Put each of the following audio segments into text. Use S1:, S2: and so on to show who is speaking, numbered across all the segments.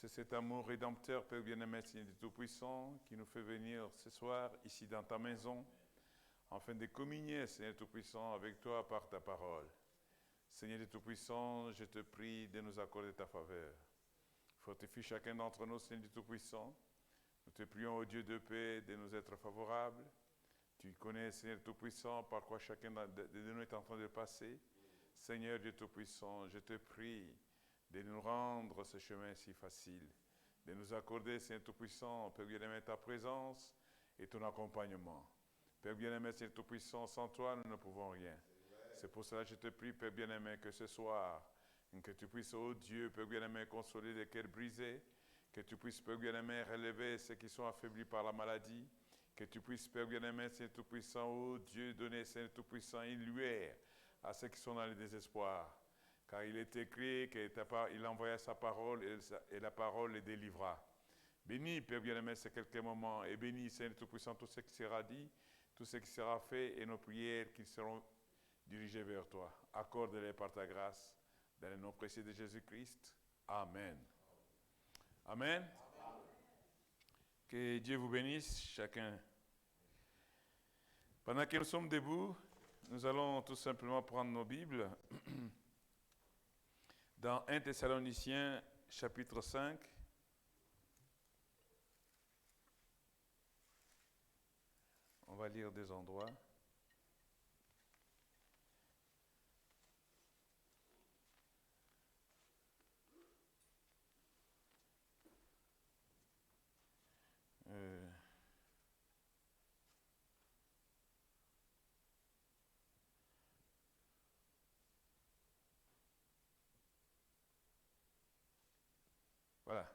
S1: C'est cet amour rédempteur, Père bien-aimé, Seigneur du Tout-Puissant, qui nous fait venir ce soir, ici dans ta maison, afin de communier, Seigneur Tout-Puissant, avec toi par ta parole. Seigneur du Tout-Puissant, je te prie de nous accorder ta faveur. Fortifie chacun d'entre nous, Seigneur du Tout-Puissant. Nous te prions, ô Dieu de paix, de nous être favorables. Tu connais, Seigneur Tout-Puissant, par quoi chacun de nous est en train de passer. Seigneur Dieu Tout-Puissant, je te prie de nous rendre ce chemin si facile, de nous accorder, Seigneur Tout-Puissant, Père bien-aimé, ta présence et ton accompagnement. Père bien-aimé, Seigneur Tout-Puissant, sans toi, nous ne pouvons rien. C'est pour cela que je te prie, Père bien-aimé, que ce soir, que tu puisses, ô Dieu, Père bien-aimé, consoler les cœurs brisés, que tu puisses, Père bien-aimé, relever ceux qui sont affaiblis par la maladie, que tu puisses, Père bien-aimé, Seigneur Tout-Puissant, ô Dieu, donner, Seigneur Tout-Puissant, une lueur à ceux qui sont dans le désespoir. Car il est écrit qu'il envoya sa parole et la parole les délivra. Bénis, Père bien-aimé, ces quelques moments, et bénis, Seigneur Tout-Puissant, tout ce qui sera dit, tout ce qui sera fait, et nos prières qui seront dirigées vers toi. Accorde-les par ta grâce, dans le nom précieux de Jésus-Christ. Amen. Amen. Que Dieu vous bénisse, chacun. Pendant que nous sommes debout, nous allons tout simplement prendre nos Bibles. Dans 1 Thessaloniciens, chapitre 5, on va lire des endroits. Voilà.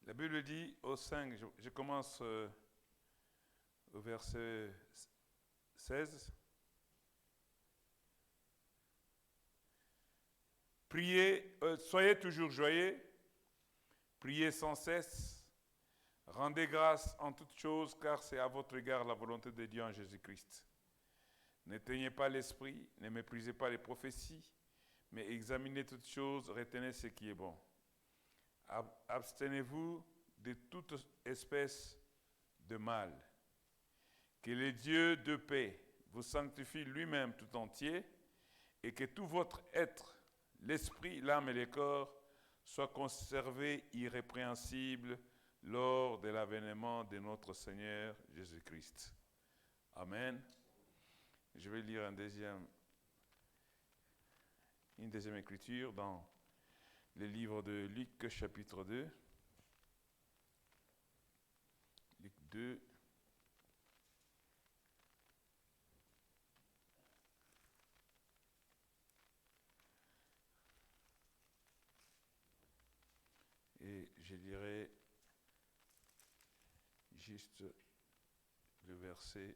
S1: La Bible dit au 5, je commence au verset 16. Priez, soyez toujours joyeux, priez sans cesse, rendez grâce en toutes choses, car c'est à votre égard la volonté de Dieu en Jésus-Christ. N'éteignez pas l'esprit, ne méprisez pas les prophéties, mais examinez toutes choses, retenez ce qui est bon. Abstenez-vous de toute espèce de mal. Que le Dieu de paix vous sanctifie lui-même tout entier, et que tout votre être, l'esprit, l'âme et le corps, soient conservés irrépréhensibles lors de l'avènement de notre Seigneur Jésus-Christ. Amen. Je vais lire une deuxième écriture dans le livre de Luc, chapitre 2. Luc 2. Et je lirai juste le verset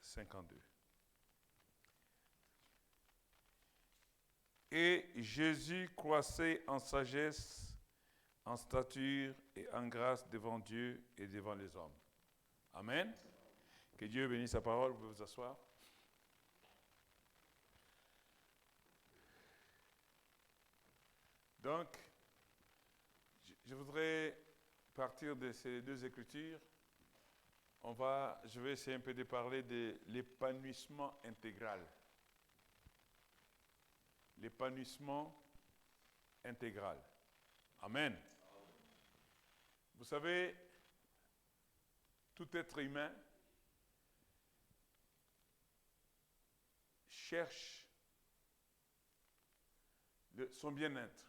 S1: 52. Et Jésus croissait en sagesse, en stature et en grâce devant Dieu et devant les hommes. Amen. Que Dieu bénisse sa parole. Vous pouvez vous asseoir. Donc, je voudrais partir de ces deux écritures. Je vais essayer un peu de parler de l'épanouissement intégral. L'épanouissement intégral. Amen. Vous savez, tout être humain cherche son bien-être.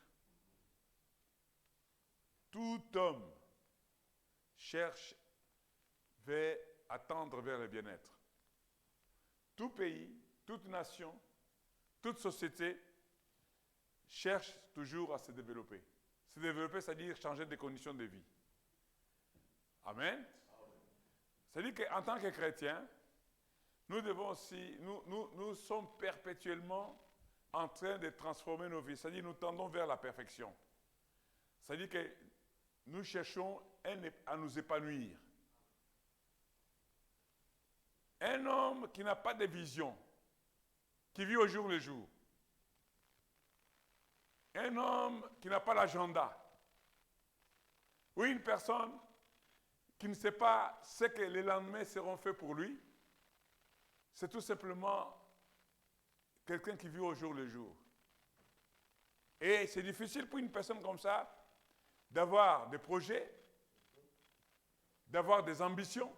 S1: Tout homme cherche à tendre vers le bien-être. Tout pays, toute nation, toute société cherche toujours à se développer. Se développer, c'est-à-dire changer de conditions de vie. Amen. C'est-à-dire qu'en tant que chrétiens, nous devons aussi, nous sommes perpétuellement en train de transformer nos vies. C'est-à-dire nous tendons vers la perfection. C'est-à-dire que nous cherchons à nous épanouir. Un homme qui n'a pas de vision, qui vit au jour le jour, un homme qui n'a pas l'agenda, ou une personne qui ne sait pas ce que les lendemains seront faits pour lui, c'est tout simplement quelqu'un qui vit au jour le jour. Et c'est difficile pour une personne comme ça d'avoir des projets, d'avoir des ambitions,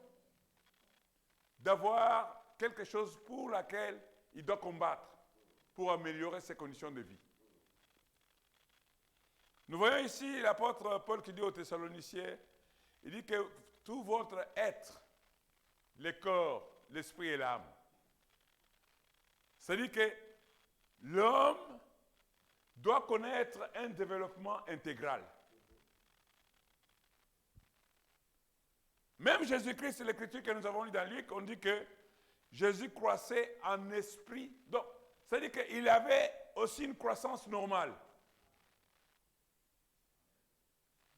S1: d'avoir quelque chose pour laquelle il doit combattre pour améliorer ses conditions de vie. Nous voyons ici l'apôtre Paul qui dit aux Thessaloniciens, il dit que tout votre être, le corps, l'esprit et l'âme, c'est-à-dire que l'homme doit connaître un développement intégral. Même Jésus-Christ, c'est l'écriture que nous avons lue dans Luc, on dit que Jésus croissait en esprit. Donc, c'est-à-dire qu'il avait aussi une croissance normale.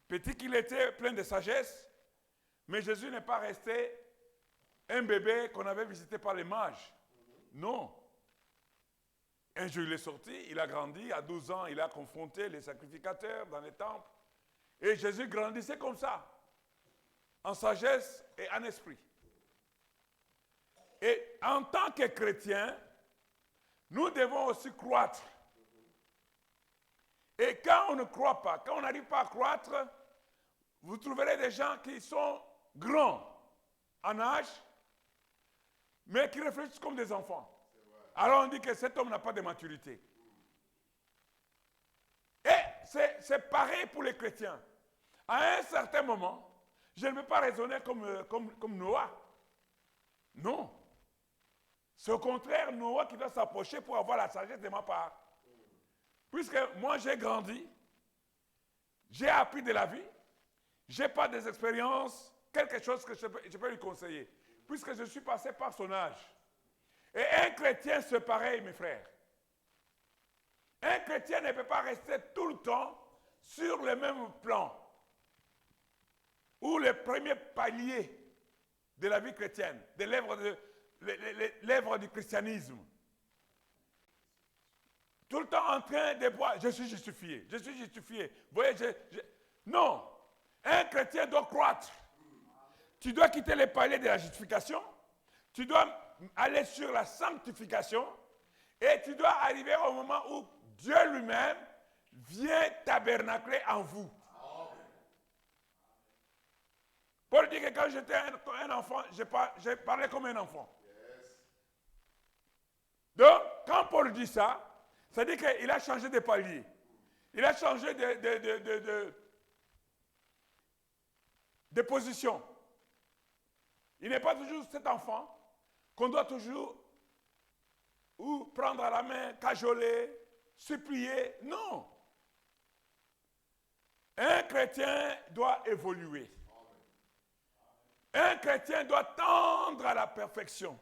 S1: Petit qu'il était, plein de sagesse, mais Jésus n'est pas resté un bébé qu'on avait visité par les mages. Non. Un jour, il est sorti, il a grandi. À 12 ans, il a confronté les sacrificateurs dans les temples. Et Jésus grandissait comme ça, en sagesse et en esprit. Et en tant que chrétiens, nous devons aussi croître. Et quand on ne croit pas, quand on n'arrive pas à croître, vous trouverez des gens qui sont grands en âge, mais qui réfléchissent comme des enfants. Alors on dit que cet homme n'a pas de maturité. Et c'est pareil pour les chrétiens. À un certain moment, je ne veux pas raisonner comme Noah. Non. C'est au contraire Noah qui doit s'approcher pour avoir la sagesse de ma part. Puisque moi j'ai grandi, j'ai appris de la vie, je n'ai pas des expériences, quelque chose que je peux lui conseiller. Puisque je suis passé par son âge. Et un chrétien, c'est pareil, mes frères. Un chrétien ne peut pas rester tout le temps sur le même plan. Ou le premier palier de la vie chrétienne, de l'œuvre du christianisme. Tout le temps en train de voir, je suis justifié, je suis justifié. Vous voyez, non, un chrétien doit croître. Tu dois quitter les paliers de la justification, tu dois aller sur la sanctification et tu dois arriver au moment où Dieu lui-même vient tabernacler en vous. Paul dit que quand j'étais un enfant, j'ai parlé comme un enfant. Donc, quand Paul dit ça, ça dit qu'il a changé de palier. Il a changé de position. Il n'est pas toujours cet enfant qu'on doit toujours ou prendre à la main, cajoler, supplier. Non. Un chrétien doit évoluer. Un chrétien doit tendre à la perfection.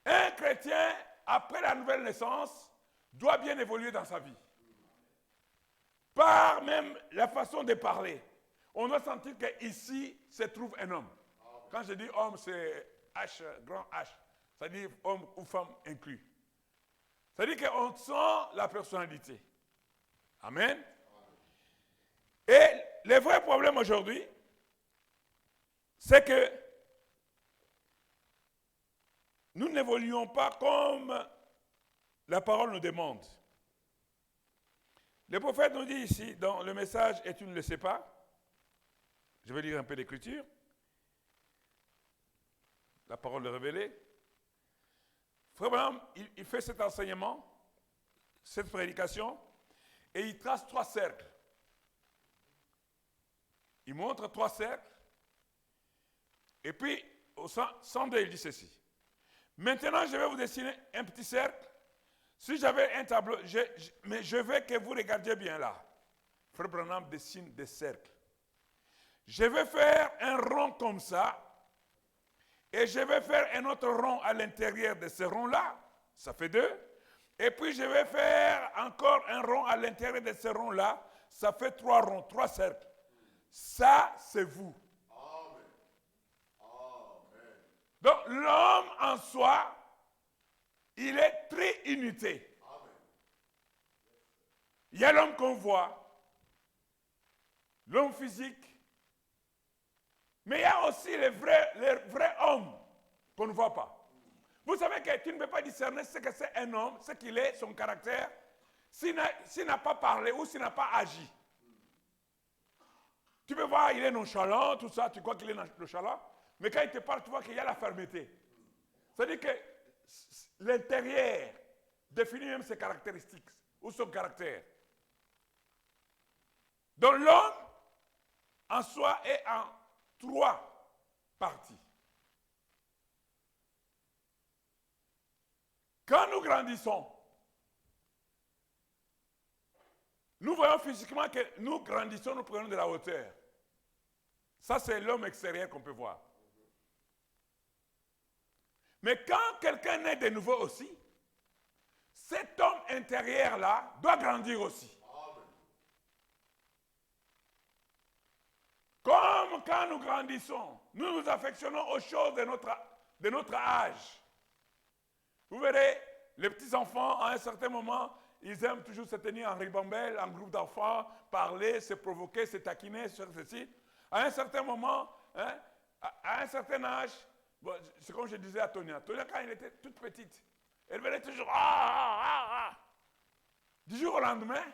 S1: Un chrétien, après la nouvelle naissance, doit bien évoluer dans sa vie. Par même la façon de parler. On doit sentir qu'ici se trouve un homme. Quand je dis homme, c'est H, grand H. Ça dit homme ou femme inclus. Ça dit qu'on sent la personnalité. Amen. Et le vrai problème aujourd'hui, c'est que nous n'évoluons pas comme la parole nous demande. Le prophète nous dit ici, dans le message « Et tu ne le sais pas », je vais lire un peu l'écriture, la parole est révélée. Frère Branham, il fait cet enseignement, cette prédication, et il trace 3 cercles. Il montre 3 cercles, et puis au centre, il dit ceci. Maintenant, je vais vous dessiner un petit cercle. Si j'avais un tableau, mais je veux que vous regardiez bien là. Frère Branham dessine des cercles. Je vais faire un rond comme ça, et je vais faire un autre rond à l'intérieur de ce rond-là, ça fait 2. Et puis je vais faire encore un rond à l'intérieur de ce rond-là, ça fait 3 ronds, 3 cercles. Ça, c'est vous. Amen. Amen. Donc l'homme en soi, il est triunité. Amen. Il y a l'homme qu'on voit, l'homme physique, mais il y a aussi les vrais hommes qu'on ne voit pas. Vous savez que tu ne peux pas discerner ce que c'est un homme, ce qu'il est, son caractère, s'il n'a pas parlé ou s'il n'a pas agi. Tu peux voir, il est nonchalant, tout ça, tu crois qu'il est nonchalant, mais quand il te parle, tu vois qu'il y a la fermeté. C'est-à-dire que l'intérieur définit même ses caractéristiques ou son caractère. Donc l'homme, en soi, est en 3 parties. Quand nous grandissons, nous voyons physiquement que nous grandissons, nous prenons de la hauteur. Ça, c'est l'homme extérieur qu'on peut voir. Mais quand quelqu'un naît de nouveau aussi, cet homme intérieur-là doit grandir aussi. Comme quand nous grandissons, nous nous affectionnons aux choses de notre âge. Vous verrez, les petits-enfants, à un certain moment, ils aiment toujours se tenir en ribambelle, en groupe d'enfants, parler, se provoquer, se taquiner sur ceci. À un certain moment, hein, à un certain âge, bon, c'est comme je disais à Tonia. Tonia, quand elle était toute petite, elle venait toujours Du jour au lendemain,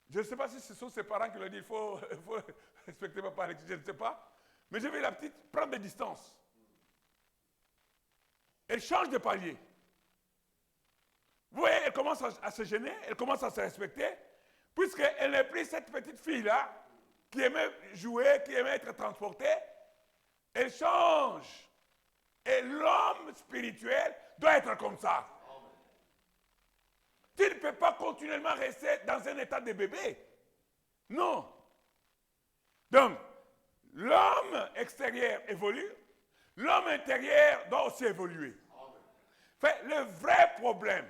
S1: je ne sais pas si ce sont ses parents qui lui ont dit il faut respecter papa, je ne sais pas. Mais j'ai vu la petite prendre des distances. Elle change de palier. Vous voyez, elle commence à se gêner, elle commence à se respecter, puisqu'elle n'est plus cette petite fille-là qui aimait jouer, qui aimait être transportée. Elle change. Et l'homme spirituel doit être comme ça. Tu ne peux pas continuellement rester dans un état de bébé. Non. Donc, l'homme extérieur évolue, l'homme intérieur doit aussi évoluer. Fait, le vrai problème,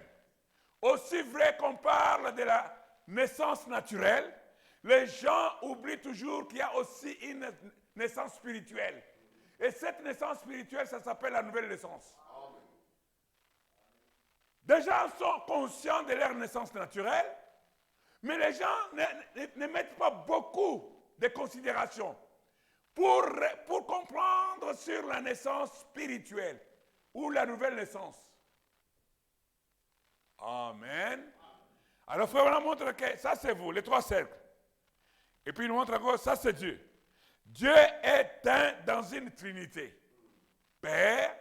S1: aussi vrai qu'on parle de la naissance naturelle, les gens oublient toujours qu'il y a aussi une naissance spirituelle. Et cette naissance spirituelle, ça s'appelle la nouvelle naissance. Des gens sont conscients de leur naissance naturelle, mais les gens ne mettent pas beaucoup de considération pour comprendre sur la naissance spirituelle ou la nouvelle naissance. Amen. Alors, frère, on montre que ça, c'est vous, les 3 cercles. Et puis, il nous montre encore, ça, c'est Dieu. Dieu est un dans une trinité. Père,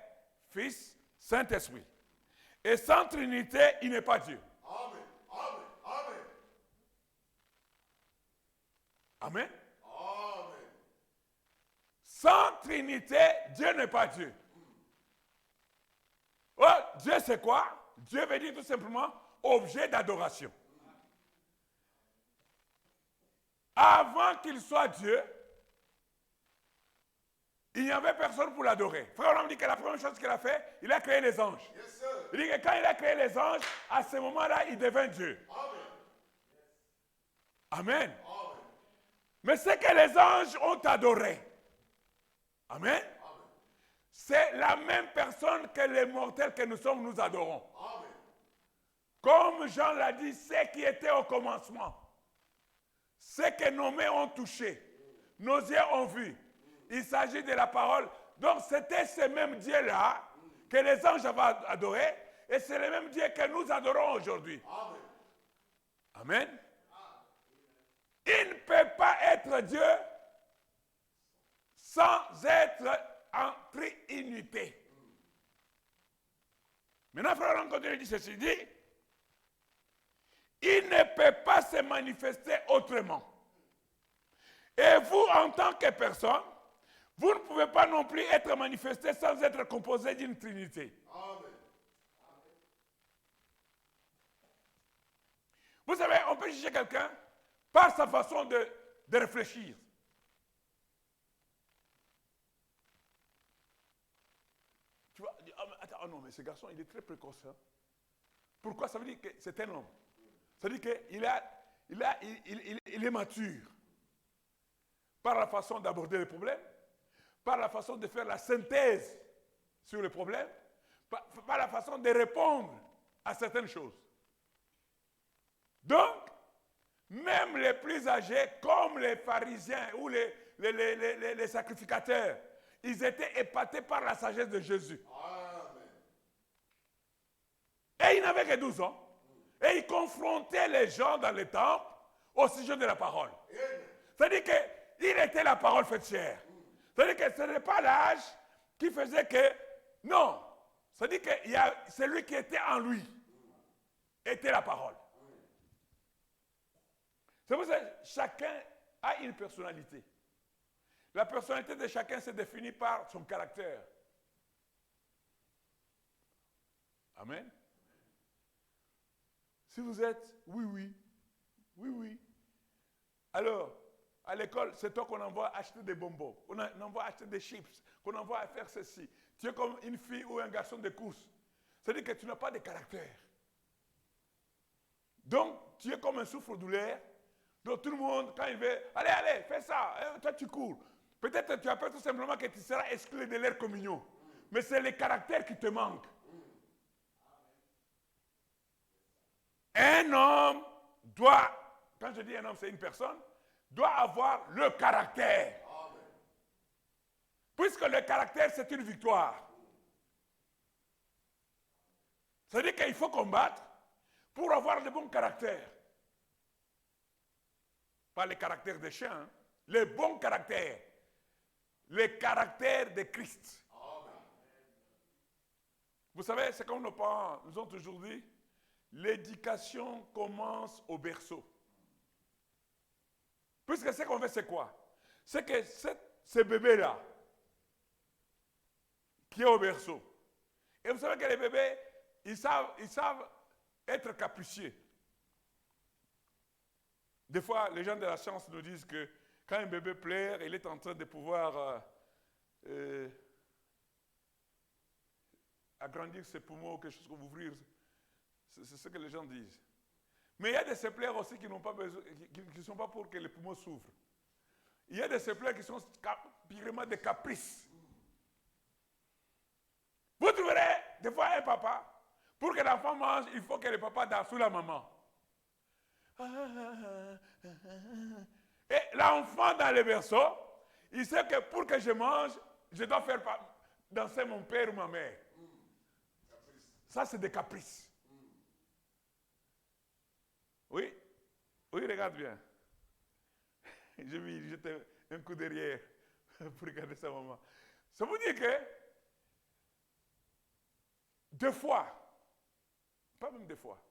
S1: Fils, Saint-Esprit. Et sans trinité, il n'est pas Dieu.
S2: Amen. Amen. Amen.
S1: Amen.
S2: Amen.
S1: Sans trinité, Dieu n'est pas Dieu. Oh, Dieu, c'est quoi? Dieu veut dire tout simplement objet d'adoration. Avant qu'il soit Dieu, il n'y avait personne pour l'adorer. Frère, on dit que la première chose qu'il a fait, il a créé les anges.
S2: Yes,
S1: Il dit que quand il a créé les anges, à ce moment-là, il devint Dieu.
S2: Amen.
S1: Amen.
S2: Amen.
S1: Mais ce que les anges ont adoré, Amen,
S2: Amen.
S1: c'est la même personne que les mortels que nous sommes, nous adorons.
S2: Amen.
S1: Comme Jean l'a dit, ce qui était au commencement, ce que nos mains ont touché, nos yeux ont vu. Il s'agit de la parole. Donc c'était ce même Dieu-là que les anges avaient adoré, et c'est le même Dieu que nous adorons aujourd'hui.
S2: Amen.
S1: Amen. Il ne peut pas être Dieu sans être en triunité. Maintenant, frère, on continue, dit ceci, dit, il ne peut pas se manifester autrement. Et vous, en tant que personne, vous ne pouvez pas non plus être manifesté sans être composé d'une trinité.
S2: Amen.
S1: Vous savez, on peut juger quelqu'un par sa façon de réfléchir. Tu vois, attends, oh non, mais ce garçon, il est très précoce. Hein? Pourquoi? Ça veut dire que c'est un homme. Ça veut dire qu'il est mature. Par la façon d'aborder les problèmes, par la façon de faire la synthèse sur les problèmes, par la façon de répondre à certaines choses. Donc, même les plus âgés, comme les pharisiens ou les sacrificateurs, ils étaient épatés par la sagesse de Jésus.
S2: Amen.
S1: Et ils n'avaient que 12 ans. Et ils confrontaient les gens dans le temple au sujet de la parole.
S2: Amen.
S1: C'est-à-dire qu'il était la parole faite chair. C'est-à-dire que ce n'est pas l'âge qui faisait que... Non. C'est-à-dire que celui qui était en lui était la parole. C'est pour ça que chacun a une personnalité. La personnalité de chacun se définit par son caractère. Amen. Si vous êtes oui, alors, à l'école, c'est toi qu'on envoie acheter des bonbons, qu'on envoie acheter des chips, qu'on envoie à faire ceci. Tu es comme une fille ou un garçon de course. C'est-à-dire que tu n'as pas de caractère. Donc, tu es comme un souffre-douleur. Donc, tout le monde, quand il veut, allez, fais ça, toi tu cours. Peut-être tu as peur tout simplement que tu seras exclu de leur communion. Mais c'est le caractère qui te manque. Un homme doit, quand je dis un homme, c'est une personne, doit avoir le caractère.
S2: Amen.
S1: Puisque le caractère, c'est une victoire. C'est-à-dire qu'il faut combattre pour avoir le bon caractère. Pas le caractère des chiens, hein. Le bon caractère. Le caractère de Christ.
S2: Amen.
S1: Vous savez, c'est comme nos parents nous ont toujours dit, l'éducation commence au berceau. Puisque ce qu'on fait, c'est quoi? C'est que ce bébé-là, qui est au berceau, et vous savez que les bébés, ils savent être capricieux. Des fois, les gens de la science nous disent que quand un bébé pleure, il est en train de pouvoir agrandir ses poumons ou quelque chose comme ouvrir. C'est ce que les gens disent. Mais il y a des sepleurs aussi qui n'ont pas besoin, qui ne sont pas pour que les poumons s'ouvrent. Il y a des sepleurs qui sont purement des caprices. Vous trouverez des fois un papa, pour que l'enfant mange, il faut que le papa danse sous la maman. Et l'enfant dans le berceau, il sait que pour que je mange, je dois faire danser mon père ou ma mère. Ça, c'est des caprices. Oui, regarde bien. Je vais jeter un coup derrière pour regarder sa maman. Ça veut dire que, deux fois, pas même deux fois,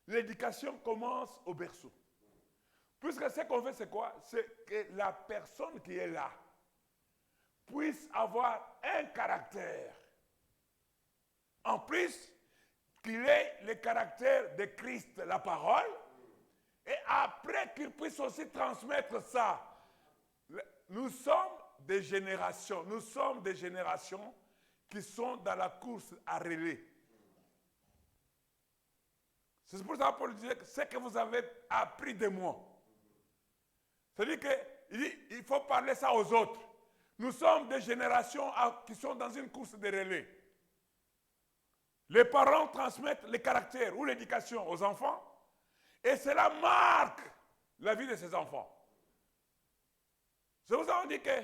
S1: l'éducation commence au berceau. Puisque ce qu'on fait, c'est quoi? C'est que la personne qui est là puisse avoir un caractère. En plus, qu'il ait le caractère de Christ, la parole, et après qu'il puisse aussi transmettre ça. Nous sommes des générations qui sont dans la course à relais. C'est pour ça que Paul disait que ce que vous avez appris de moi. C'est-à-dire qu'il faut parler ça aux autres. Nous sommes des générations qui sont dans une course de relais. Les parents transmettent le caractère ou l'éducation aux enfants et cela marque la vie de ces enfants. Je vous ai dit que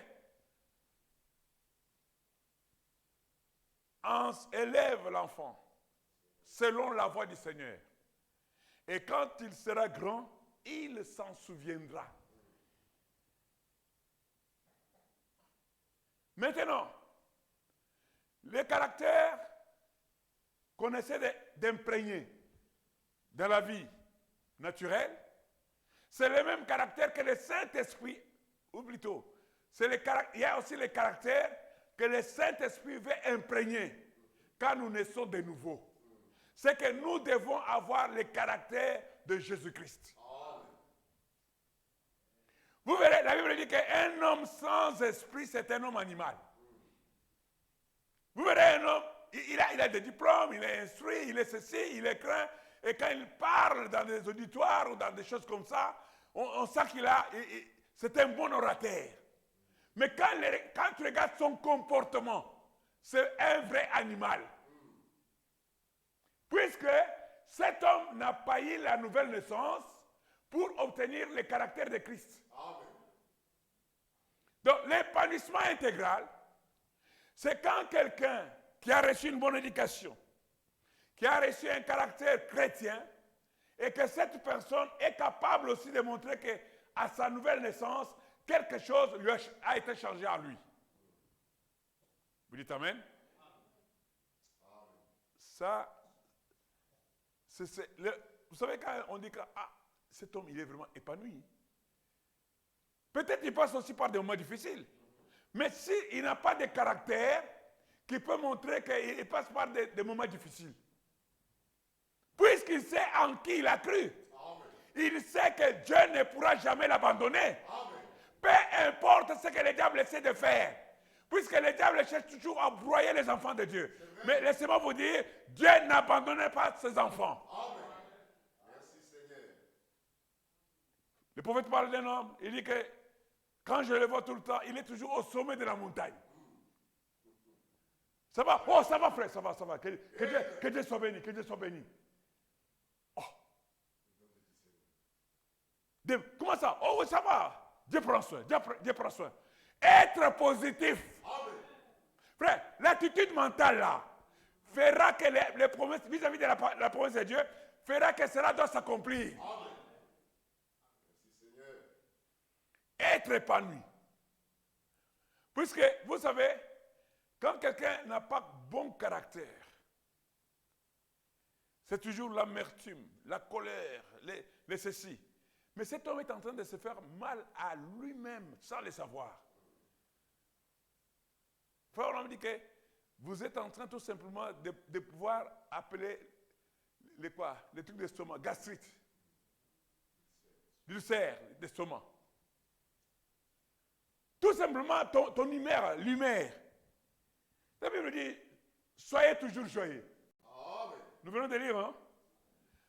S1: on élève l'enfant selon la voie du Seigneur. Et quand il sera grand, il s'en souviendra. Maintenant, le caractère qu'on essaie d'imprégner dans la vie naturelle, c'est le même caractère que le Saint-Esprit, ou plutôt, il y a aussi le caractère que le Saint-Esprit veut imprégner quand nous naissons de nouveau. C'est que nous devons avoir le caractère de Jésus-Christ. Vous verrez, la Bible dit qu'un homme sans esprit, c'est un homme animal. Vous verrez un homme, il a des diplômes, il est instruit, il est ceci, il est craint. Et quand il parle dans des auditoires ou dans des choses comme ça, on sent c'est un bon orateur. Mais quand tu regardes son comportement, c'est un vrai animal. Puisque cet homme n'a pas eu la nouvelle naissance pour obtenir le caractère de Christ.
S2: Amen.
S1: Donc, l'épanouissement intégral, c'est quand quelqu'un qui a reçu une bonne éducation, qui a reçu un caractère chrétien, et que cette personne est capable aussi de montrer qu'à sa nouvelle naissance, quelque chose lui a été changé en lui. Vous dites Amen? Ça, vous savez quand on dit que cet homme, il est vraiment épanoui. Peut-être qu'il passe aussi par des moments difficiles. Mais s'il n'a pas de caractère qui peut montrer qu'il passe par des moments difficiles, puisqu'il sait en qui il a cru, il sait que Dieu ne pourra jamais l'abandonner. Peu importe ce que le diable essaie de faire. Puisque le diable cherche toujours à broyer les enfants de Dieu. Mais laissez-moi vous dire, Dieu n'abandonne pas ses enfants.
S2: Amen. Merci Seigneur.
S1: Le prophète parle d'un homme, il dit que quand je le vois tout le temps, il est toujours au sommet de la montagne. Ça va? Oh, ça va frère, ça va. Que Dieu soit béni, que Dieu soit béni. Oh. Comment ça? Oh oui, ça va. Dieu prend soin, Dieu prend soin. Être positif.
S2: Amen.
S1: Frère, l'attitude mentale là fera que les promesses vis-à-vis de la promesse de Dieu fera que cela doit s'accomplir.
S2: Amen. Merci Seigneur.
S1: Être épanoui. Puisque, vous savez, quand quelqu'un n'a pas bon caractère, c'est toujours l'amertume, la colère, les ceci. Mais cet homme est en train de se faire mal à lui-même sans le savoir. Frère, on me dit que vous êtes en train tout simplement de pouvoir appeler les trucs d'estomac, gastrite, l'ulcère d'estomac. Tout simplement ton humeur. La Bible dit, soyez toujours joyeux.
S2: Amen.
S1: Nous venons de lire, hein?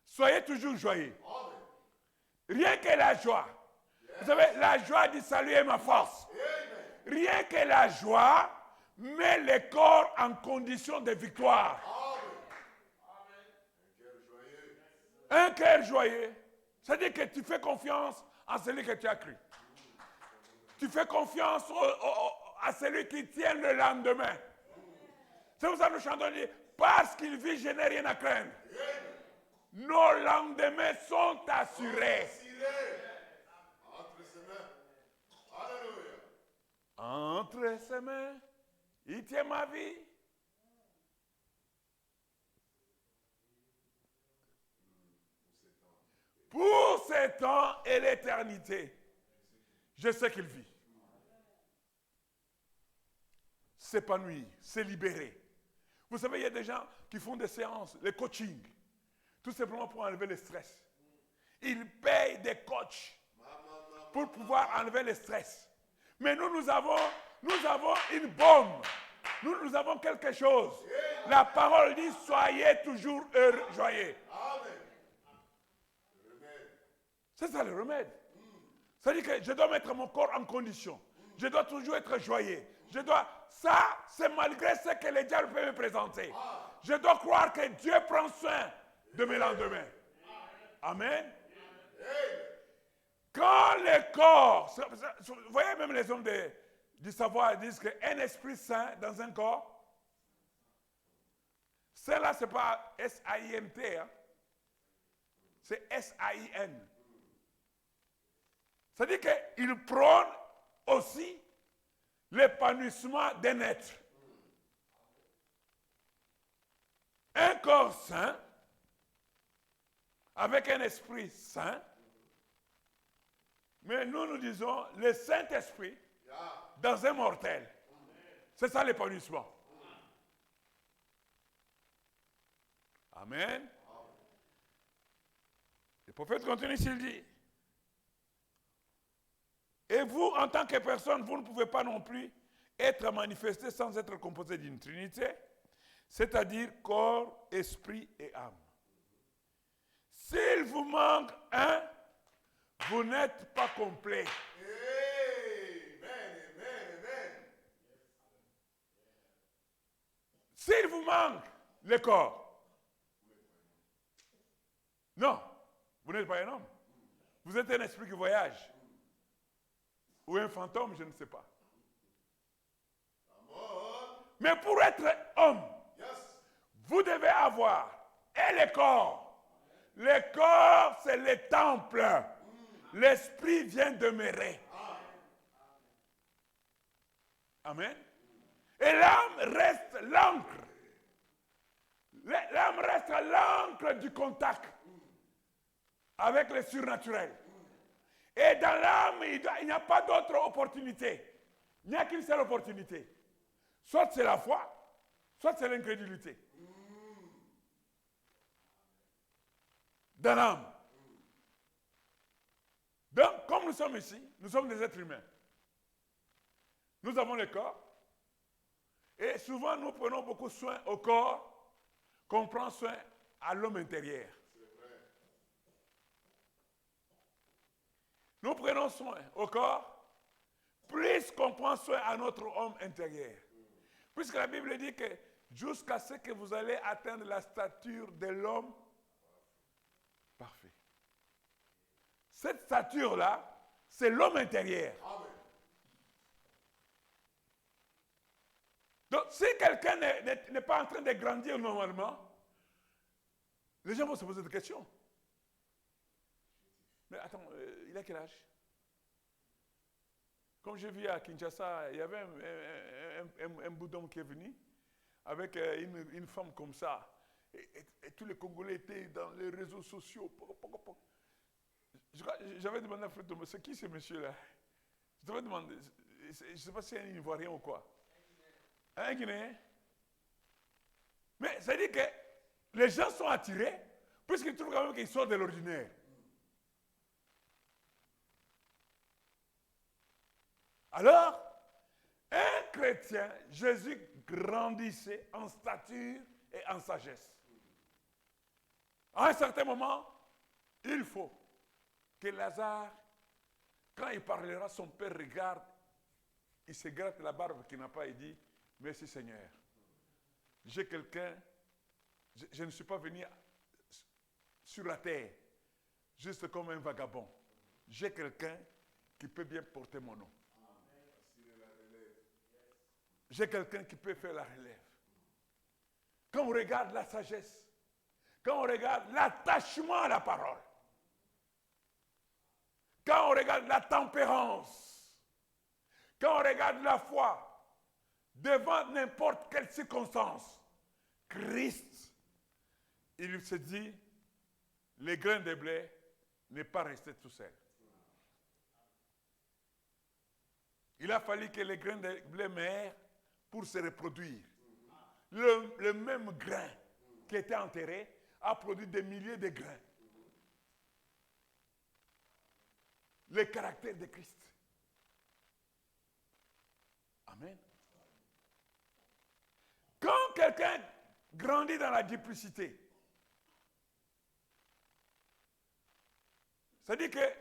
S1: Soyez toujours joyeux.
S2: Amen.
S1: Rien que la joie. Vous savez, la joie du salut est ma force.
S2: Amen.
S1: Rien que la joie met le corps en condition de victoire.
S2: Amen. Un cœur joyeux.
S1: Un cœur joyeux, c'est-à-dire que tu fais confiance en celui que tu as cru. Tu fais confiance à celui qui tient le lendemain. C'est pour ça que nous chantons, parce qu'il vit, je n'ai rien à craindre. Nos lendemains sont assurés.
S2: Entre ses mains. Alléluia.
S1: Entre ses mains, il tient ma vie. Pour ces temps et l'éternité, je sais qu'il vit. S'épanouir, se libérer. Vous savez, il y a des gens qui font des séances, le coaching, tout simplement pour enlever le stress. Ils payent des coachs pour pouvoir enlever le stress. Mais nous avons une bombe. Nous avons quelque chose. La parole dit, soyez toujours heureux, joyeux.
S2: Amen.
S1: C'est ça le remède. C'est-à-dire que je dois mettre mon corps en condition. Je dois toujours être joyeux. Ça, c'est malgré ce que le diable peut me présenter. Je dois croire que Dieu prend soin de mes lendemains. Amen. Quand le corps, vous voyez même les hommes du savoir disent qu'un esprit saint dans un corps, cela c'est pas S-A-I-N-T, hein? C'est S-A-I-N. C'est-à-dire qu'il prône aussi l'épanouissement d'un être. Un corps saint, avec un esprit saint, mais nous disons le Saint-Esprit dans un mortel. C'est ça l'épanouissement. Amen. Le prophète continue, il dit, et vous, en tant que personne, vous ne pouvez pas non plus être manifesté sans être composé d'une trinité, c'est-à-dire corps, esprit et âme. S'il vous manque un, vous n'êtes pas complet.
S2: Amen.
S1: S'il vous manque le corps, non, vous n'êtes pas un homme. Vous êtes un esprit qui voyage. Ou un fantôme, je ne sais pas. Mais pour être homme, vous devez avoir et les corps. Les corps, c'est les temples. L'esprit vient demeurer. Amen. Et l'âme reste l'encre. L'âme reste l'encre du contact avec le surnaturel. Et dans l'âme, il n'y a pas d'autre opportunité. Il n'y a qu'une seule opportunité. Soit c'est la foi, soit c'est l'incrédulité. Dans l'âme. Donc, comme nous sommes ici, nous sommes des êtres humains. Nous avons le corps. Et souvent, nous prenons beaucoup soin au corps, qu'on prend soin à l'homme intérieur. Nous prenons soin au corps, plus qu'on prend soin à notre homme intérieur. Puisque la Bible dit que jusqu'à ce que vous allez atteindre la stature de l'homme parfait. Cette stature-là, c'est l'homme intérieur.
S2: Amen.
S1: Donc, si quelqu'un n'est pas en train de grandir normalement, les gens vont se poser des questions. Mais attends, il a quel âge? Comme j'ai vu à Kinshasa, il y avait un bout d'homme qui est venu avec une femme comme ça. Et tous les Congolais étaient dans les réseaux sociaux. J'avais demandé à Fred, c'est qui ce monsieur-là? Je t'avais demandé, je ne sais pas si c'est un Ivoirien ou quoi. Un Guinéen. Mais ça dit que les gens sont attirés puisqu'ils trouvent quand même qu'ils sortent de l'ordinaire. Alors, un chrétien, Jésus grandissait en stature et en sagesse. À un certain moment, il faut que Lazare, quand il parlera, son père regarde, il se gratte la barbe qu'il n'a pas et dit, merci Seigneur. J'ai quelqu'un, je ne suis pas venu sur la terre, juste comme un vagabond. J'ai quelqu'un qui peut bien porter mon nom. J'ai quelqu'un qui peut faire la relève. Quand on regarde la sagesse, quand on regarde l'attachement à la parole, quand on regarde la tempérance, quand on regarde la foi, devant n'importe quelle circonstance, Christ, il se dit, le grain de blé n'est pas resté tout seul. Il a fallu que les grains de blé meurent pour se reproduire. Le même grain qui était enterré a produit des milliers de grains. Le caractère de Christ. Amen. Quand quelqu'un grandit dans la duplicité, c'est-à-dire que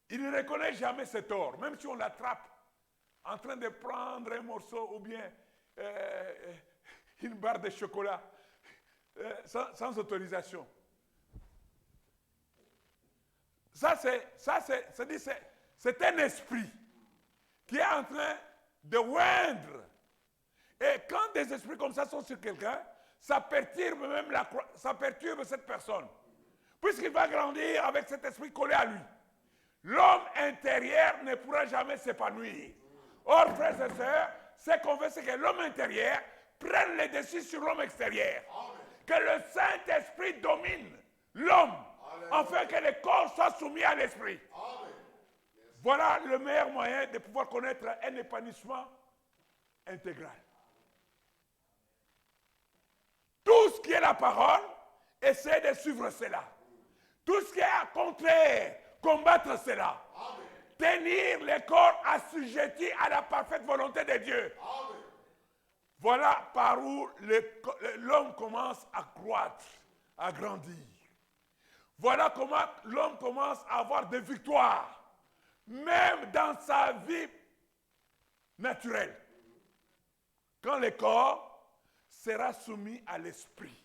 S1: il ne reconnaît jamais ses torts, même si on l'attrape en train de prendre un morceau ou bien une barre de chocolat sans autorisation. C'est un esprit qui est en train de oindre. Et quand des esprits comme ça sont sur quelqu'un, ça perturbe même ça perturbe cette personne. Puisqu'il va grandir avec cet esprit collé à lui. L'homme intérieur ne pourra jamais s'épanouir. Or, frères et sœurs, ce qu'on veut, c'est que l'homme intérieur prenne le dessus sur l'homme extérieur. Amen. Que le Saint-Esprit domine l'homme, afin que le corps soit soumis à l'esprit. Amen. Voilà le meilleur moyen de pouvoir connaître un épanouissement intégral. Tout ce qui est la parole, essayez de suivre cela. Tout ce qui est contraire, combattre cela. Amen. Tenir le corps assujetti à la parfaite volonté de Dieu. Amen. Voilà par où l'homme commence à croître, à grandir. Voilà comment l'homme commence à avoir des victoires, même dans sa vie naturelle. Quand le corps sera soumis à l'esprit.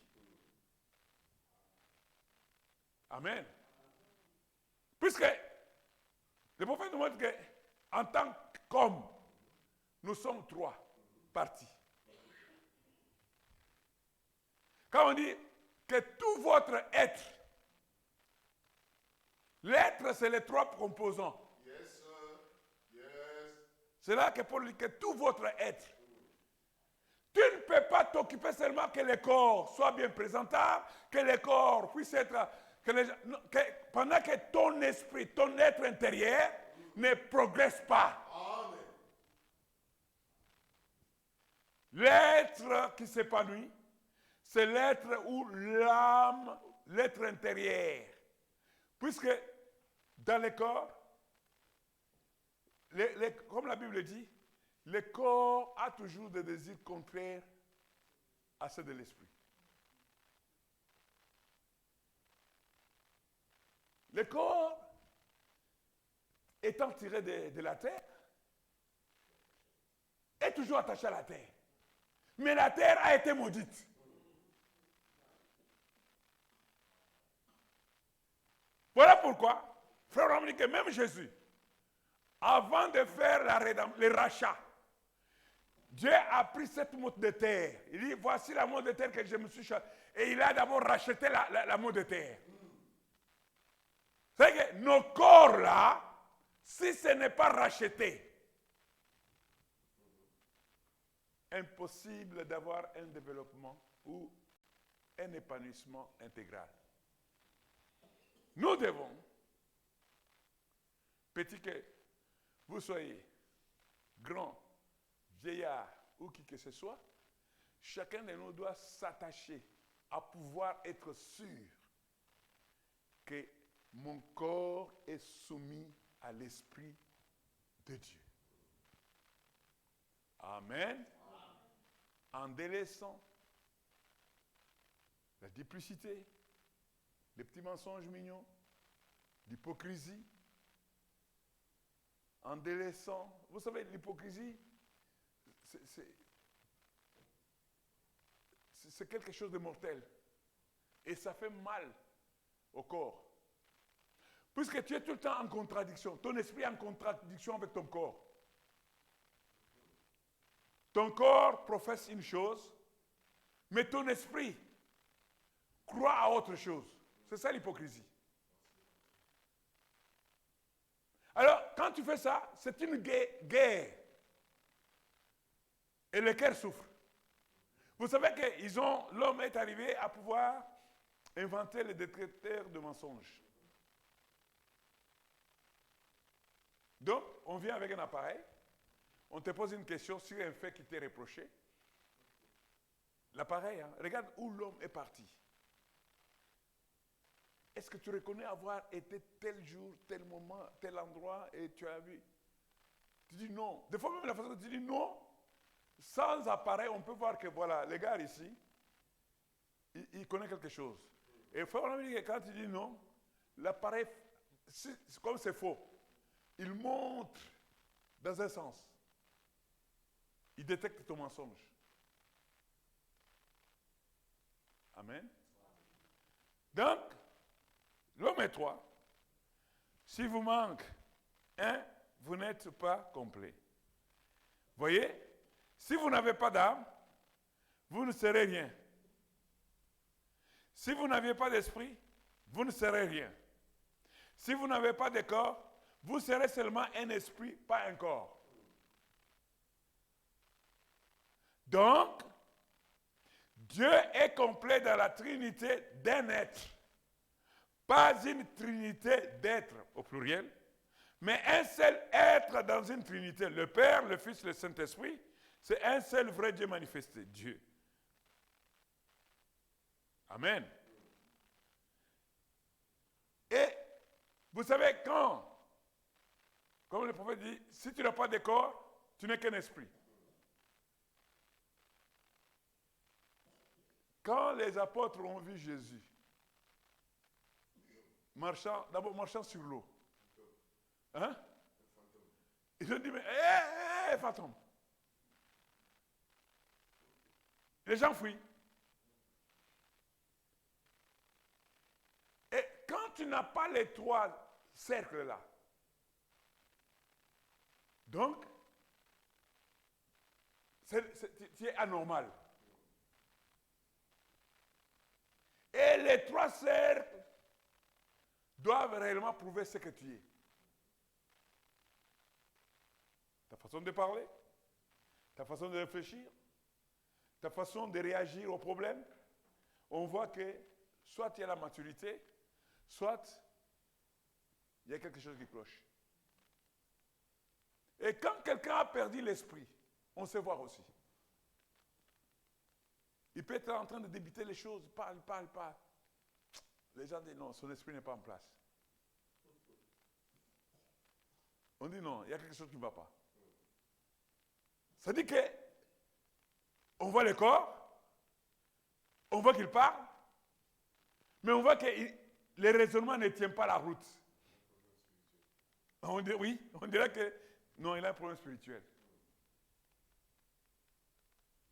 S1: Amen. Puisque le prophète nous montre qu'en tant qu'homme, nous sommes 3 parties. Quand on dit que tout votre être, l'être, c'est les 3 composants.
S2: Yes, sir. Yes.
S1: C'est là que Paul dit que tout votre être. Tu ne peux pas t'occuper seulement que le corps soit bien présentable, que le corps puisse être... pendant que ton esprit, ton être intérieur ne progresse pas.
S2: Amen.
S1: L'être qui s'épanouit, c'est l'être ou l'âme, l'être intérieur. Puisque dans le corps, comme la Bible dit, le corps a toujours des désirs contraires à ceux de l'esprit. Le corps, étant tiré de la terre, est toujours attaché à la terre. Mais la terre a été maudite. Voilà pourquoi, frère, on dit que même Jésus, avant de faire le rachat, Dieu a pris cette mode de terre. Il dit, voici la mode de terre que je me suis chargé. Et il a d'abord racheté la mode de terre. C'est que nos corps là, si ce n'est pas racheté, impossible d'avoir un développement ou un épanouissement intégral. Nous devons, petit que vous soyez grand, vieillard ou qui que ce soit, chacun de nous doit s'attacher à pouvoir être sûr que mon corps est soumis à l'Esprit de Dieu. Amen. En délaissant la duplicité, les petits mensonges mignons, l'hypocrisie, en délaissant, vous savez, l'hypocrisie, c'est quelque chose de mortel. Et ça fait mal au corps. Puisque tu es tout le temps en contradiction. Ton esprit est en contradiction avec ton corps. Ton corps professe une chose, mais ton esprit croit à autre chose. C'est ça l'hypocrisie. Alors, quand tu fais ça, c'est une guerre. Et le cœur souffre. Vous savez que l'homme est arrivé à pouvoir inventer les détecteurs de mensonges. Donc, on vient avec un appareil, on te pose une question sur un fait qui t'est reproché. L'appareil, regarde où l'homme est parti. Est-ce que tu reconnais avoir été tel jour, tel moment, tel endroit et tu as vu? Tu dis non. Des fois même la façon dont tu dis non, sans appareil, on peut voir que voilà, le gars ici, il connaît quelque chose. Et il faut vraiment dire que quand tu dis non, l'appareil, comme c'est faux, il montre dans un sens. Il détecte ton mensonge. Amen. Donc, l'homme et toi, si vous manque un, vous n'êtes pas complet. Voyez, si vous n'avez pas d'âme, vous ne serez rien. Si vous n'aviez pas d'esprit, vous ne serez rien. Si vous n'avez pas de corps, vous serez seulement un esprit, pas un corps. Donc, Dieu est complet dans la trinité d'un être. Pas une trinité d'êtres au pluriel, mais un seul être dans une trinité. Le Père, le Fils, le Saint-Esprit, c'est un seul vrai Dieu manifesté, Dieu. Amen. Et vous savez quand, comme le prophète dit, si tu n'as pas de corps, tu n'es qu'un esprit. Quand les apôtres ont vu Jésus, d'abord marchant sur l'eau, hein? Ils ont dit, mais, fantôme. Les gens fuient. Et quand quand tu n'as pas les trois cercles là, donc, tu es anormal. Et les trois cercles doivent réellement prouver ce que tu es. Ta façon de parler, ta façon de réfléchir, ta façon de réagir aux problèmes. On voit que soit tu as la maturité, soit il y a quelque chose qui cloche. Et quand quelqu'un a perdu l'esprit, on sait voir aussi. Il peut être en train de débiter les choses, parle. Les gens disent non, son esprit n'est pas en place. On dit non, il y a quelque chose qui ne va pas. Ça dit que on voit le corps, on voit qu'il parle, mais on voit que les raisonnements ne tiennent pas la route. On dit, oui, on dirait que non, il a un problème spirituel.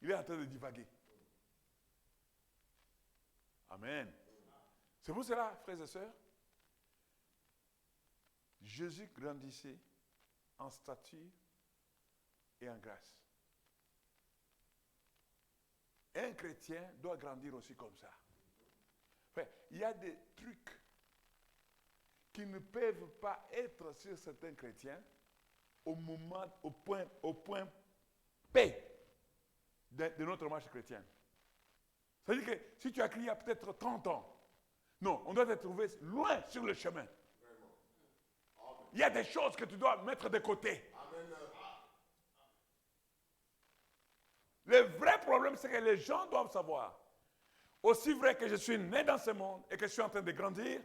S1: Il est en train de divaguer. Amen. C'est pour cela, frères et sœurs, Jésus grandissait en stature et en grâce. Un chrétien doit grandir aussi comme ça. Enfin, il y a des trucs qui ne peuvent pas être sur certains chrétiens au point P de notre marche chrétienne. C'est-à-dire que si tu as crié il y a peut-être 30 ans, non, on doit te trouver loin sur le chemin. Il y a des choses que tu dois mettre de côté. Le vrai problème, c'est que les gens doivent savoir, aussi vrai que je suis né dans ce monde et que je suis en train de grandir,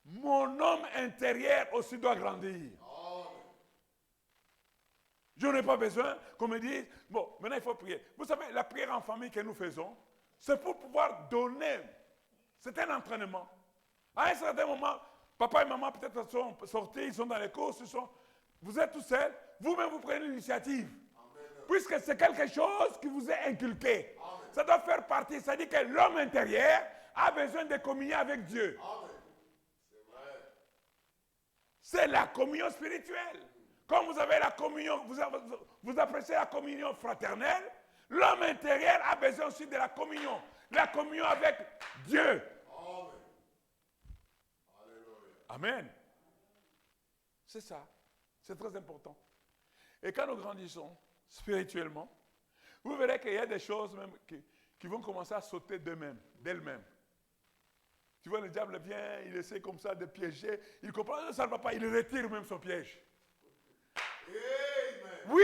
S1: mon homme intérieur aussi doit grandir. Je n'ai pas besoin qu'on me dise, bon, maintenant il faut prier. Vous savez, la prière en famille que nous faisons, c'est pour pouvoir donner. C'est un entraînement. À un certain moment, papa et maman peut-être sont sortis, ils sont dans les courses, vous êtes tout seul, vous-même vous prenez l'initiative. Puisque c'est quelque chose qui vous est inculqué. Amen. Ça doit faire partie, ça dit que l'homme intérieur a besoin de communier avec Dieu.
S2: Amen. C'est vrai.
S1: C'est la communion spirituelle. Comme vous avez la communion, vous appréciez la communion fraternelle, l'homme intérieur a besoin aussi de la communion avec Dieu.
S2: Amen. Alléluia.
S1: Amen. C'est ça. C'est très important. Et quand nous grandissons spirituellement, vous verrez qu'il y a des choses même qui vont commencer à sauter d'elles-mêmes. Tu vois, le diable vient, il essaie comme ça de piéger, il comprend, ça ne va pas, il retire même son piège.
S2: Amen.
S1: Oui.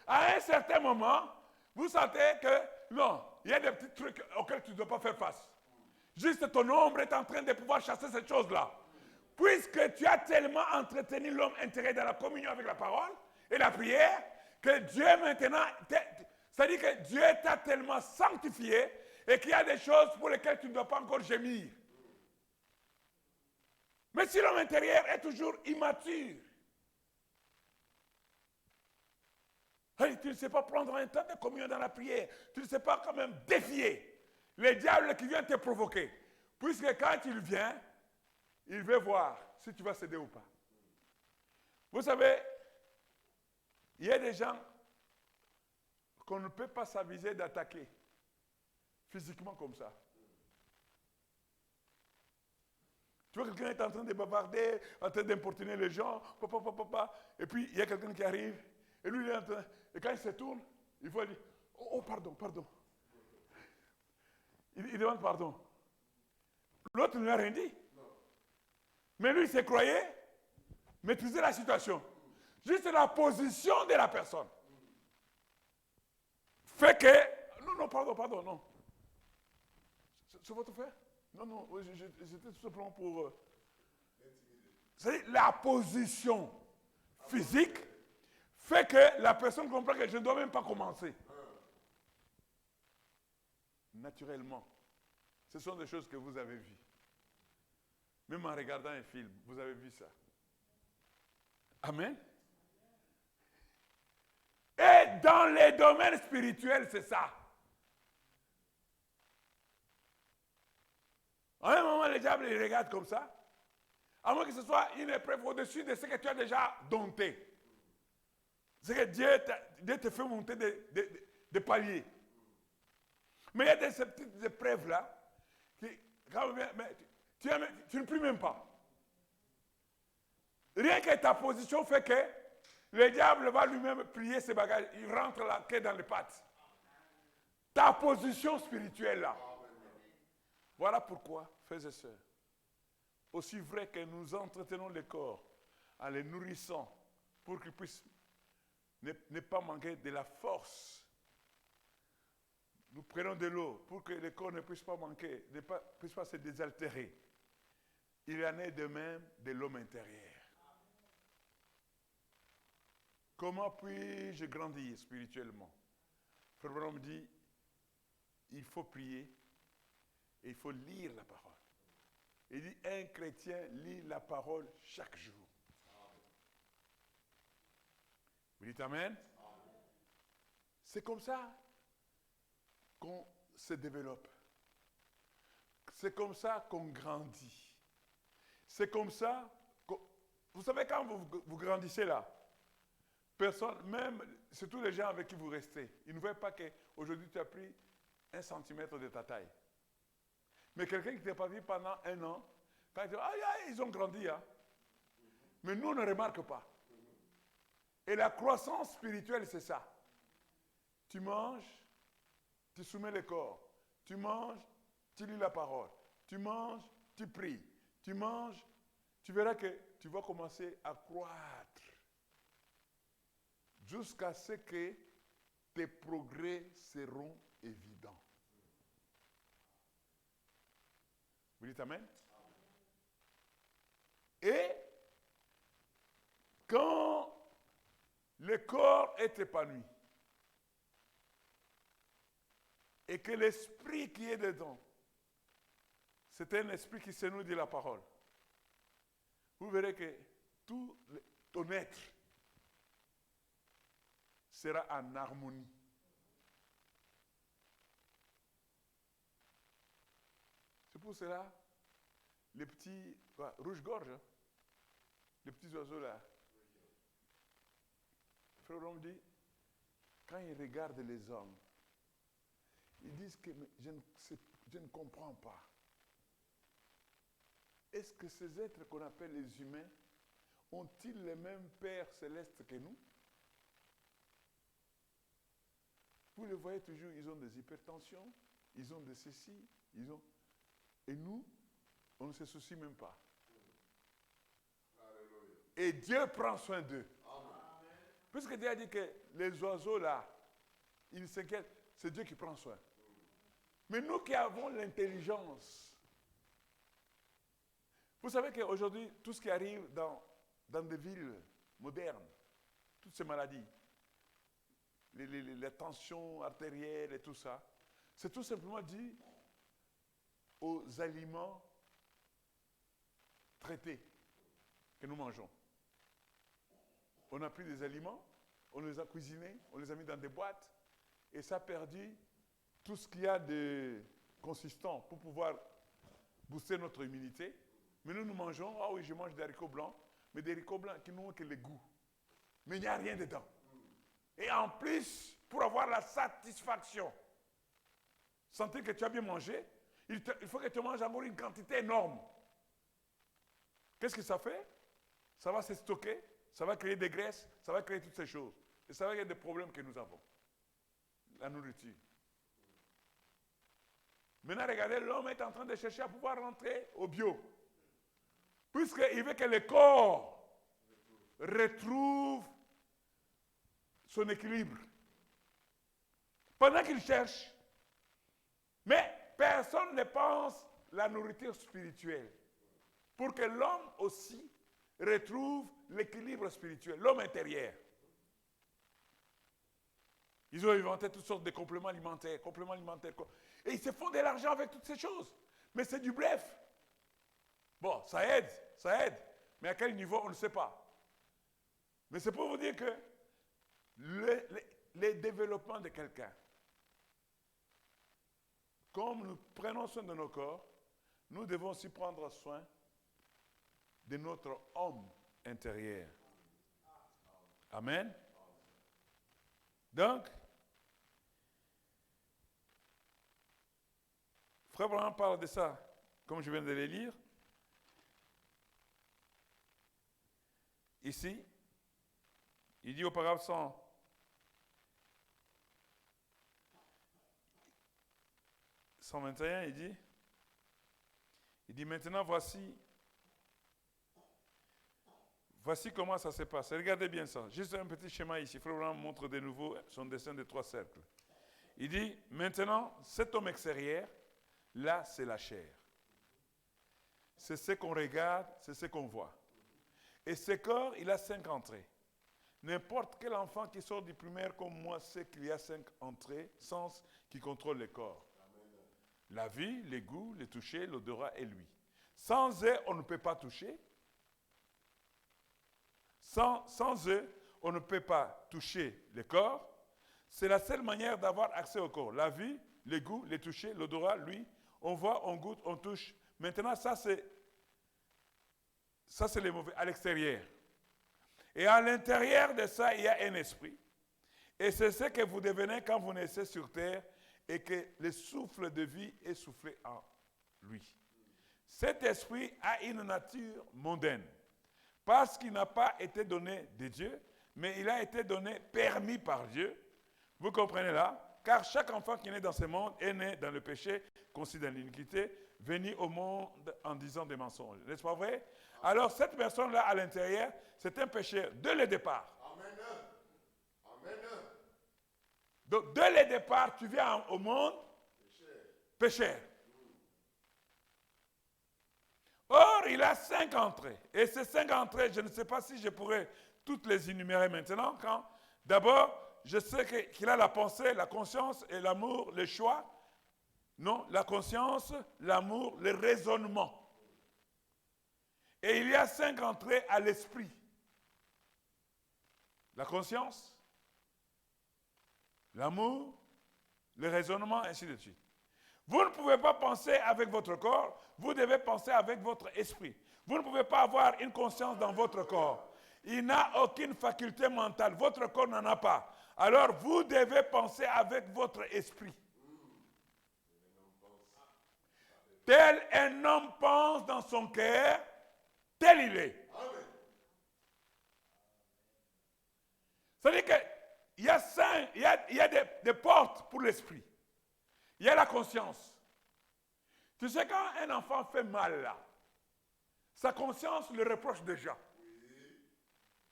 S1: À un certain moment, vous sentez que, non, il y a des petits trucs auxquels tu ne dois pas faire face. Juste ton ombre est en train de pouvoir chasser cette chose-là. Puisque tu as tellement entretenu l'homme intérieur dans la communion avec la parole et la prière, que Dieu maintenant, c'est-à-dire que Dieu t'a tellement sanctifié et qu'il y a des choses pour lesquelles tu ne dois pas encore gémir. Mais si l'homme intérieur est toujours immature, hey, tu ne sais pas prendre un temps de communion dans la prière, tu ne sais pas quand même défier le diable qui vient te provoquer. Puisque quand il vient, il veut voir si tu vas céder ou pas. Vous savez, il y a des gens qu'on ne peut pas s'aviser d'attaquer physiquement comme ça. Tu vois, quelqu'un est en train de bavarder, en train d'importuner les gens, et puis il y a quelqu'un qui arrive, et lui il est en train, et quand il se tourne, il faut dire, oh pardon. Il demande pardon. L'autre ne lui a rien dit. Mais lui, il s'est croyé maîtriser la situation. Juste la position de la personne fait que... Non, pardon, non. C'est votre frère? Non, j'étais tout simplement pour... C'est la position physique fait que la personne comprend que je ne dois même pas commencer. Naturellement. Ce sont des choses que vous avez vues. Même en regardant un film, vous avez vu ça. Amen. Et dans les domaines spirituels, c'est ça. À un moment, le diable il regarde comme ça, à moins que ce soit une épreuve au-dessus de ce que tu as déjà dompté. C'est que Dieu te fait monter des paliers. Mais il y a ces petites épreuves-là, qui, quand tu ne plies même pas. Rien que ta position fait que le diable va lui-même plier ses bagages. Il rentre la queue dans les pattes. Ta position spirituelle là. Voilà pourquoi, frères et sœurs, aussi vrai que nous entretenons le corps en les nourrissant pour qu'il puisse ne pas manquer de la force. Nous prenons de l'eau pour que le corps ne puisse pas manquer, ne puisse pas se désaltérer. Il en est de même de l'homme intérieur. Comment puis-je grandir spirituellement? Frère Branham me dit, il faut prier et il faut lire la parole. Il dit, un chrétien lit la parole chaque jour. Vous dites Amen? C'est comme ça qu'on se développe. C'est comme ça qu'on grandit. C'est comme ça qu'on... Vous savez, quand vous grandissez là, personne, même, surtout les gens avec qui vous restez, ils ne voient pas qu'aujourd'hui tu as pris 1 centimètre de ta taille. Mais quelqu'un qui ne t'a pas vu pendant 1 an, quand il dit, ils ont grandi, hein. Mais nous, on ne remarque pas. Et la croissance spirituelle, c'est ça. Tu manges, tu soumets le corps. Tu manges, tu lis la parole. Tu manges, tu pries. Tu manges, tu verras que tu vas commencer à croître. Jusqu'à ce que tes progrès seront évidents. Vous dites Amen? Et quand le corps est épanoui et que l'esprit qui est dedans, c'est un esprit qui se nourrit de la parole, vous verrez que tout ton être sera en harmonie. C'est pour cela, les petits, rouge-gorge, hein, les petits oiseaux là, Frère Rom dit, quand ils regardent les hommes, ils disent que je ne comprends pas. Est-ce que ces êtres qu'on appelle les humains ont-ils les mêmes pères célestes que nous? Vous les voyez toujours, ils ont des hypertensions, ils ont de ceci, ils ont... Et nous, on ne se soucie même pas. Et Dieu prend soin d'eux. Puisque Dieu a dit que les oiseaux là, ils s'inquiètent, c'est Dieu qui prend soin. Mais nous qui avons l'intelligence, vous savez qu'aujourd'hui, tout ce qui arrive dans des villes modernes, toutes ces maladies, les tensions artérielles et tout ça, c'est tout simplement dû aux aliments traités que nous mangeons. On a pris des aliments, on les a cuisinés, on les a mis dans des boîtes, et ça a perdu tout ce qu'il y a de consistant pour pouvoir booster notre immunité. Mais nous mangeons, ah oui, je mange des haricots blancs, mais des haricots blancs qui n'ont que le goût. Mais il n'y a rien dedans. Et en plus, pour avoir la satisfaction, sentir que tu as bien mangé, il faut que tu manges encore une quantité énorme. Qu'est-ce que ça fait? Ça va se stocker, ça va créer des graisses, ça va créer toutes ces choses. Et ça va créer des problèmes que nous avons. La nourriture. Maintenant, regardez, l'homme est en train de chercher à pouvoir rentrer au bio. Puisqu'il veut que le corps retrouve son équilibre. Pendant qu'il cherche, mais personne ne pense la nourriture spirituelle. Pour que l'homme aussi retrouve l'équilibre spirituel, l'homme intérieur. Ils ont inventé toutes sortes de compléments alimentaires. Et ils se font de l'argent avec toutes ces choses. Mais c'est du bluff. Bon, ça aide. Mais à quel niveau, on ne sait pas. Mais c'est pour vous dire que le développement de quelqu'un, comme nous prenons soin de nos corps, nous devons aussi prendre soin de notre homme intérieur. Amen. Donc, Frère Branham parle de ça, comme je viens de le lire. Ici, il dit au paragraphe 121, il dit maintenant voici comment ça se passe. Regardez bien ça. Juste un petit schéma ici. Frère Branham montre de nouveau son dessin de 3 cercles. Il dit maintenant, cet homme extérieur, là, c'est la chair. C'est ce qu'on regarde, c'est ce qu'on voit. Et ce corps, il a 5 entrées. N'importe quel enfant qui sort du primaire comme moi sait qu'il y a 5 entrées, sens qui contrôlent le corps. La vue, les goûts, le toucher, l'odorat et l'ouïe. Sans eux, on ne peut pas toucher. Sans eux, on ne peut pas toucher le corps. C'est la seule manière d'avoir accès au corps. La vue, les goûts, le toucher, l'odorat, l'ouïe. On voit, on goûte, on touche. Maintenant, ça c'est les mauvais, à l'extérieur. Et à l'intérieur de ça, il y a un esprit. Et c'est ce que vous devenez quand vous naissez sur terre et que le souffle de vie est soufflé en lui. Cet esprit a une nature mondaine. Parce qu'il n'a pas été donné de Dieu, mais il a été donné, permis par Dieu. Vous comprenez là? Car chaque enfant qui est né dans ce monde est né dans le péché, conçu dans l'iniquité, venu au monde en disant des mensonges. N'est-ce pas vrai? Alors cette personne-là à l'intérieur, c'est un pécheur dès le départ.
S2: Amen. Amen.
S1: Donc dès le départ, tu viens au monde pécheur. Or, il a 5 entrées. Et ces 5 entrées, je ne sais pas si je pourrais toutes les énumérer maintenant. D'abord, je sais qu'il a la pensée, la conscience et l'amour, le choix. Non, la conscience, l'amour, le raisonnement. Et il y a 5 entrées à l'esprit. La conscience, l'amour, le raisonnement, ainsi de suite. Vous ne pouvez pas penser avec votre corps, vous devez penser avec votre esprit. Vous ne pouvez pas avoir une conscience dans votre corps. Il n'a aucune faculté mentale, votre corps n'en a pas. Alors vous devez penser avec votre esprit. Tel un homme pense dans son cœur, tel il est. C'est-à-dire qu'il y a des portes pour l'esprit. Il y a la conscience. Tu sais, quand un enfant fait mal là, sa conscience le reproche déjà.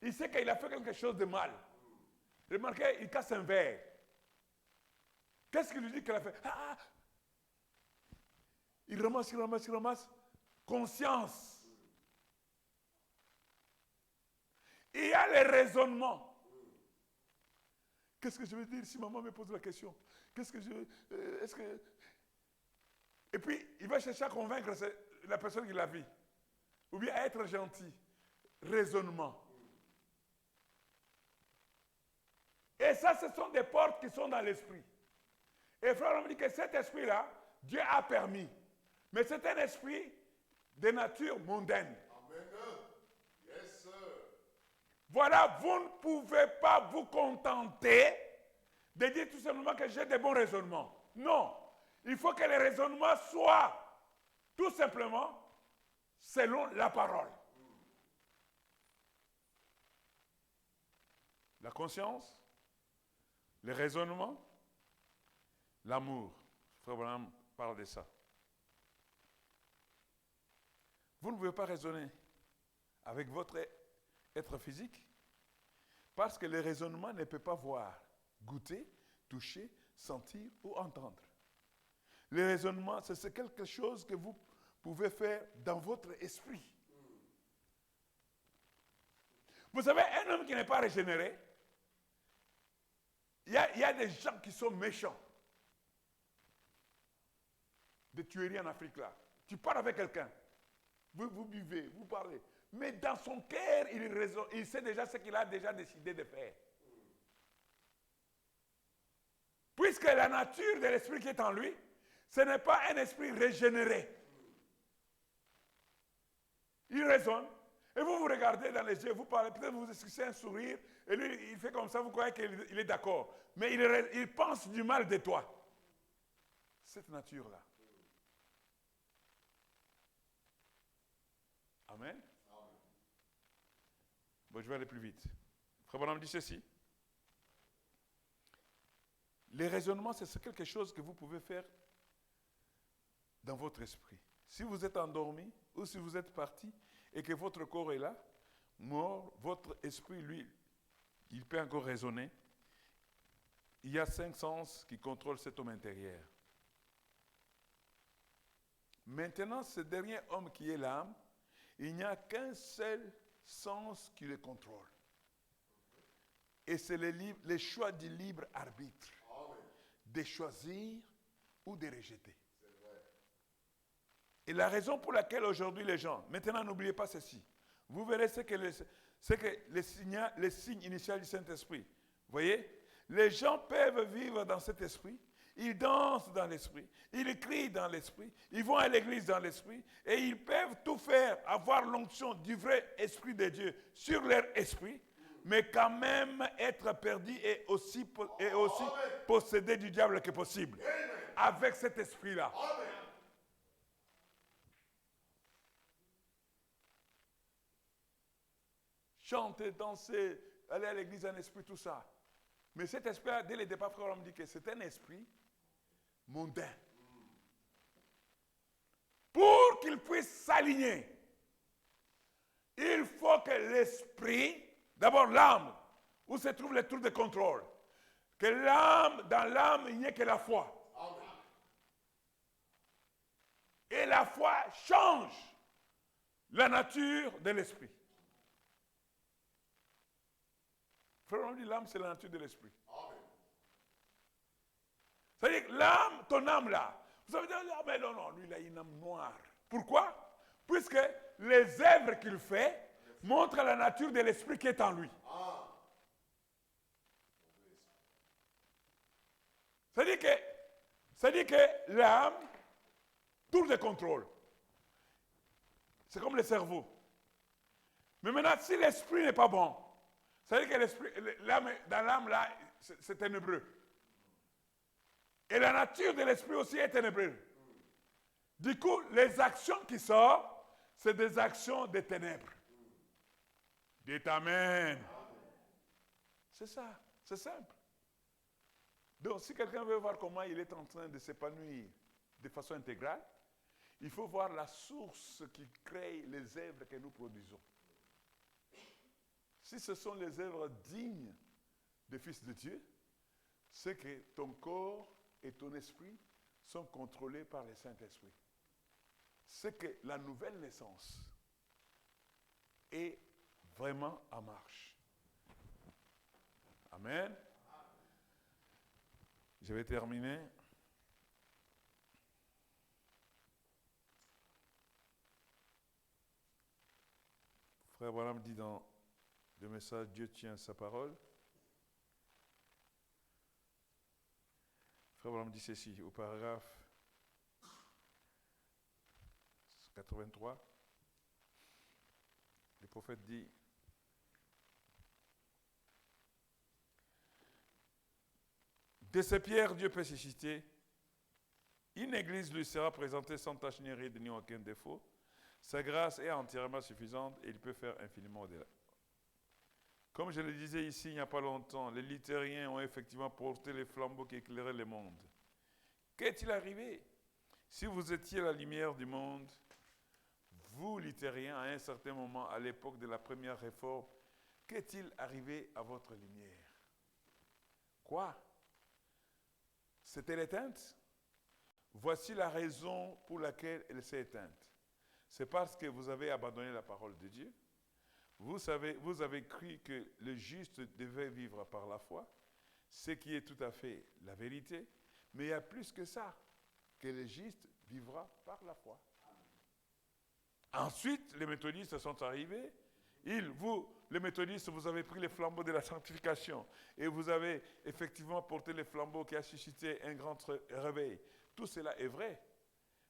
S1: Il sait qu'il a fait quelque chose de mal. Remarquez, il casse un verre. Qu'est-ce qu'il lui dit qu'il a fait? Il ramasse. Conscience. Il y a le raisonnement. Qu'est-ce que je veux dire si maman me pose la question? Et puis, il va chercher à convaincre la personne qui l'a vu. Ou bien à être gentil. Raisonnement. Et ça, ce sont des portes qui sont dans l'esprit. Et frère, on me dit que cet esprit-là, Dieu a permis. Mais c'est un esprit de nature mondaine.
S2: Amen. Yes, sir.
S1: Voilà, vous ne pouvez pas vous contenter de dire tout simplement que j'ai des bons raisonnements. Non. Il faut que les raisonnements soient tout simplement selon la parole. La conscience, le raisonnement, l'amour. Frère Branham parle de ça. Vous ne pouvez pas raisonner avec votre être physique parce que le raisonnement ne peut pas voir, goûter, toucher, sentir ou entendre. Le raisonnement, c'est quelque chose que vous pouvez faire dans votre esprit. Vous savez, un homme qui n'est pas régénéré, il y a des gens qui sont méchants. Des tueries en Afrique là. Tu parles avec quelqu'un, vous buvez, vous parlez. Mais dans son cœur, il sait déjà ce qu'il a déjà décidé de faire. Puisque la nature de l'esprit qui est en lui, ce n'est pas un esprit régénéré. il raisonne, et vous vous regardez dans les yeux, vous parlez, peut-être vous esquissez un sourire, et lui, il fait comme ça, vous croyez qu'il est d'accord. Mais il pense du mal de toi. Cette nature-là. Amen. Bon, je vais aller plus vite. Frère Branham dit ceci. Les raisonnements, c'est quelque chose que vous pouvez faire dans votre esprit. Si vous êtes endormi ou si vous êtes parti et que votre corps est là, mort, votre esprit, lui, il peut encore raisonner. Il y a 5 sens qui contrôlent cet homme intérieur. Maintenant, ce dernier homme qui est l'âme, il n'y a qu'un seul sens qui le contrôle. Et c'est le choix du libre arbitre. De choisir ou de rejeter. Et la raison pour laquelle aujourd'hui les gens, maintenant n'oubliez pas ceci, vous verrez ce que le signe initial du Saint-Esprit. Vous voyez, les gens peuvent vivre dans cet esprit, ils dansent dans l'esprit, ils crient dans l'esprit, ils vont à l'église dans l'esprit, et ils peuvent tout faire, avoir l'onction du vrai esprit de Dieu sur leur esprit, mais quand même être perdu et aussi possédé du diable que possible. Amen. Avec cet esprit-là. Amen. Chanter, danser, aller à l'église en esprit, tout ça. Mais cet esprit-là, dès le départ, frère, on me dit que c'est un esprit mondain. Pour qu'il puisse s'aligner, il faut que l'esprit, d'abord l'âme, où se trouve le trou de contrôle, que dans l'âme, il n'y ait que la foi. Amen. Et la foi change la nature de l'esprit. Frère, on dit l'âme, c'est la nature de l'esprit. C'est-à-dire que l'âme, ton âme là, vous avez dit, ah, mais non, lui il a une âme noire. Pourquoi? Puisque les œuvres qu'il fait montrent la nature de l'esprit qui est en lui. C'est-à-dire que l'âme tourne de contrôle. C'est comme le cerveau. Mais maintenant, si l'esprit n'est pas bon, c'est-à-dire que dans l'âme là, c'est ténébreux. Et la nature de l'esprit aussi est ténébreuse. Du coup, les actions qui sortent, c'est des actions de ténèbres. Dites Amen. C'est ça, c'est simple. Donc, si quelqu'un veut voir comment il est en train de s'épanouir de façon intégrale, il faut voir la source qui crée les œuvres que nous produisons. Si ce sont les œuvres dignes des fils de Dieu, c'est que ton corps et ton esprit sont contrôlés par le Saint-Esprit. C'est que la nouvelle naissance est vraiment en marche. Amen. Je vais terminer. Frère Branham dit dans le message Dieu tient sa parole. Frère Branham dit ceci au paragraphe 83. Le prophète dit: de ces pierres, Dieu peut susciter une église lui sera présentée sans tache ni ride ni aucun défaut. Sa grâce est entièrement suffisante et il peut faire infiniment au-delà. Comme je le disais ici il n'y a pas longtemps, les luthériens ont effectivement porté les flambeaux qui éclairaient le monde. Qu'est-il arrivé? Si vous étiez la lumière du monde, vous, luthériens, à un certain moment, à l'époque de la première réforme, qu'est-il arrivé à votre lumière? Quoi? C'était l'éteinte? Voici la raison pour laquelle elle s'est éteinte. C'est parce que vous avez abandonné la parole de Dieu. Vous avez cru que le juste devait vivre par la foi, ce qui est tout à fait la vérité. Mais il y a plus que ça, que le juste vivra par la foi. Ensuite, les méthodistes sont arrivés. Les méthodistes, vous avez pris les flambeaux de la sanctification et vous avez effectivement porté les flambeaux qui a suscité un grand réveil. Tout cela est vrai.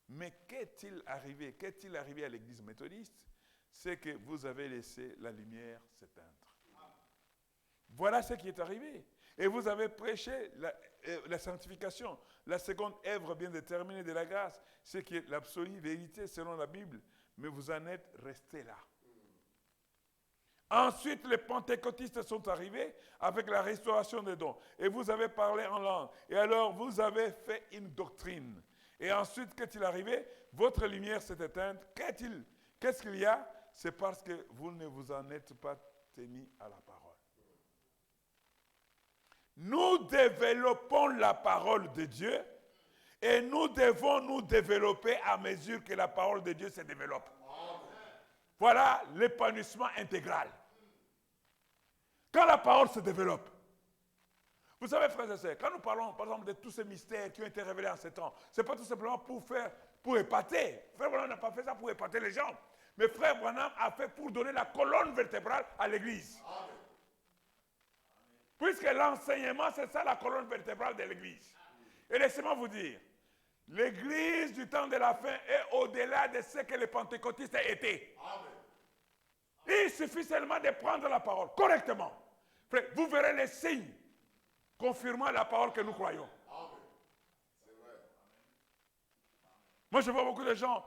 S1: Mais qu'est-il arrivé à l'église méthodiste? c'est que vous avez laissé la lumière s'éteindre. Voilà ce qui est arrivé. Et vous avez prêché la sanctification. La seconde œuvre bien déterminée de la grâce, c'est qui est l'absolue vérité selon la Bible. Mais vous en êtes restés là. Ensuite, les pentecôtistes sont arrivés avec la restauration des dons. Et vous avez parlé en langue. Et alors, vous avez fait une doctrine. Et ensuite, qu'est-il arrivé? Votre lumière s'est éteinte. Qu'est-ce qu'il y a? C'est parce que vous ne vous en êtes pas tenu à la parole. Nous développons la parole de Dieu et nous devons nous développer à mesure que la parole de Dieu se développe. Voilà l'épanouissement intégral. Quand la parole se développe, vous savez, frères et sœurs, quand nous parlons, par exemple, de tous ces mystères qui ont été révélés en ces temps, ce n'est pas tout simplement pour épater. Frère Branham n'a pas fait ça pour épater les gens. Mais Frère Branham a fait pour donner la colonne vertébrale à l'Église. Puisque l'enseignement, c'est ça la colonne vertébrale de l'Église. Et laissez-moi vous dire, l'Église du temps de la fin est au-delà de ce que les pentecôtistes étaient. Il suffit seulement de prendre la parole correctement. Frère, vous verrez les signes confirmant la parole que nous croyons. Moi, je vois beaucoup de gens,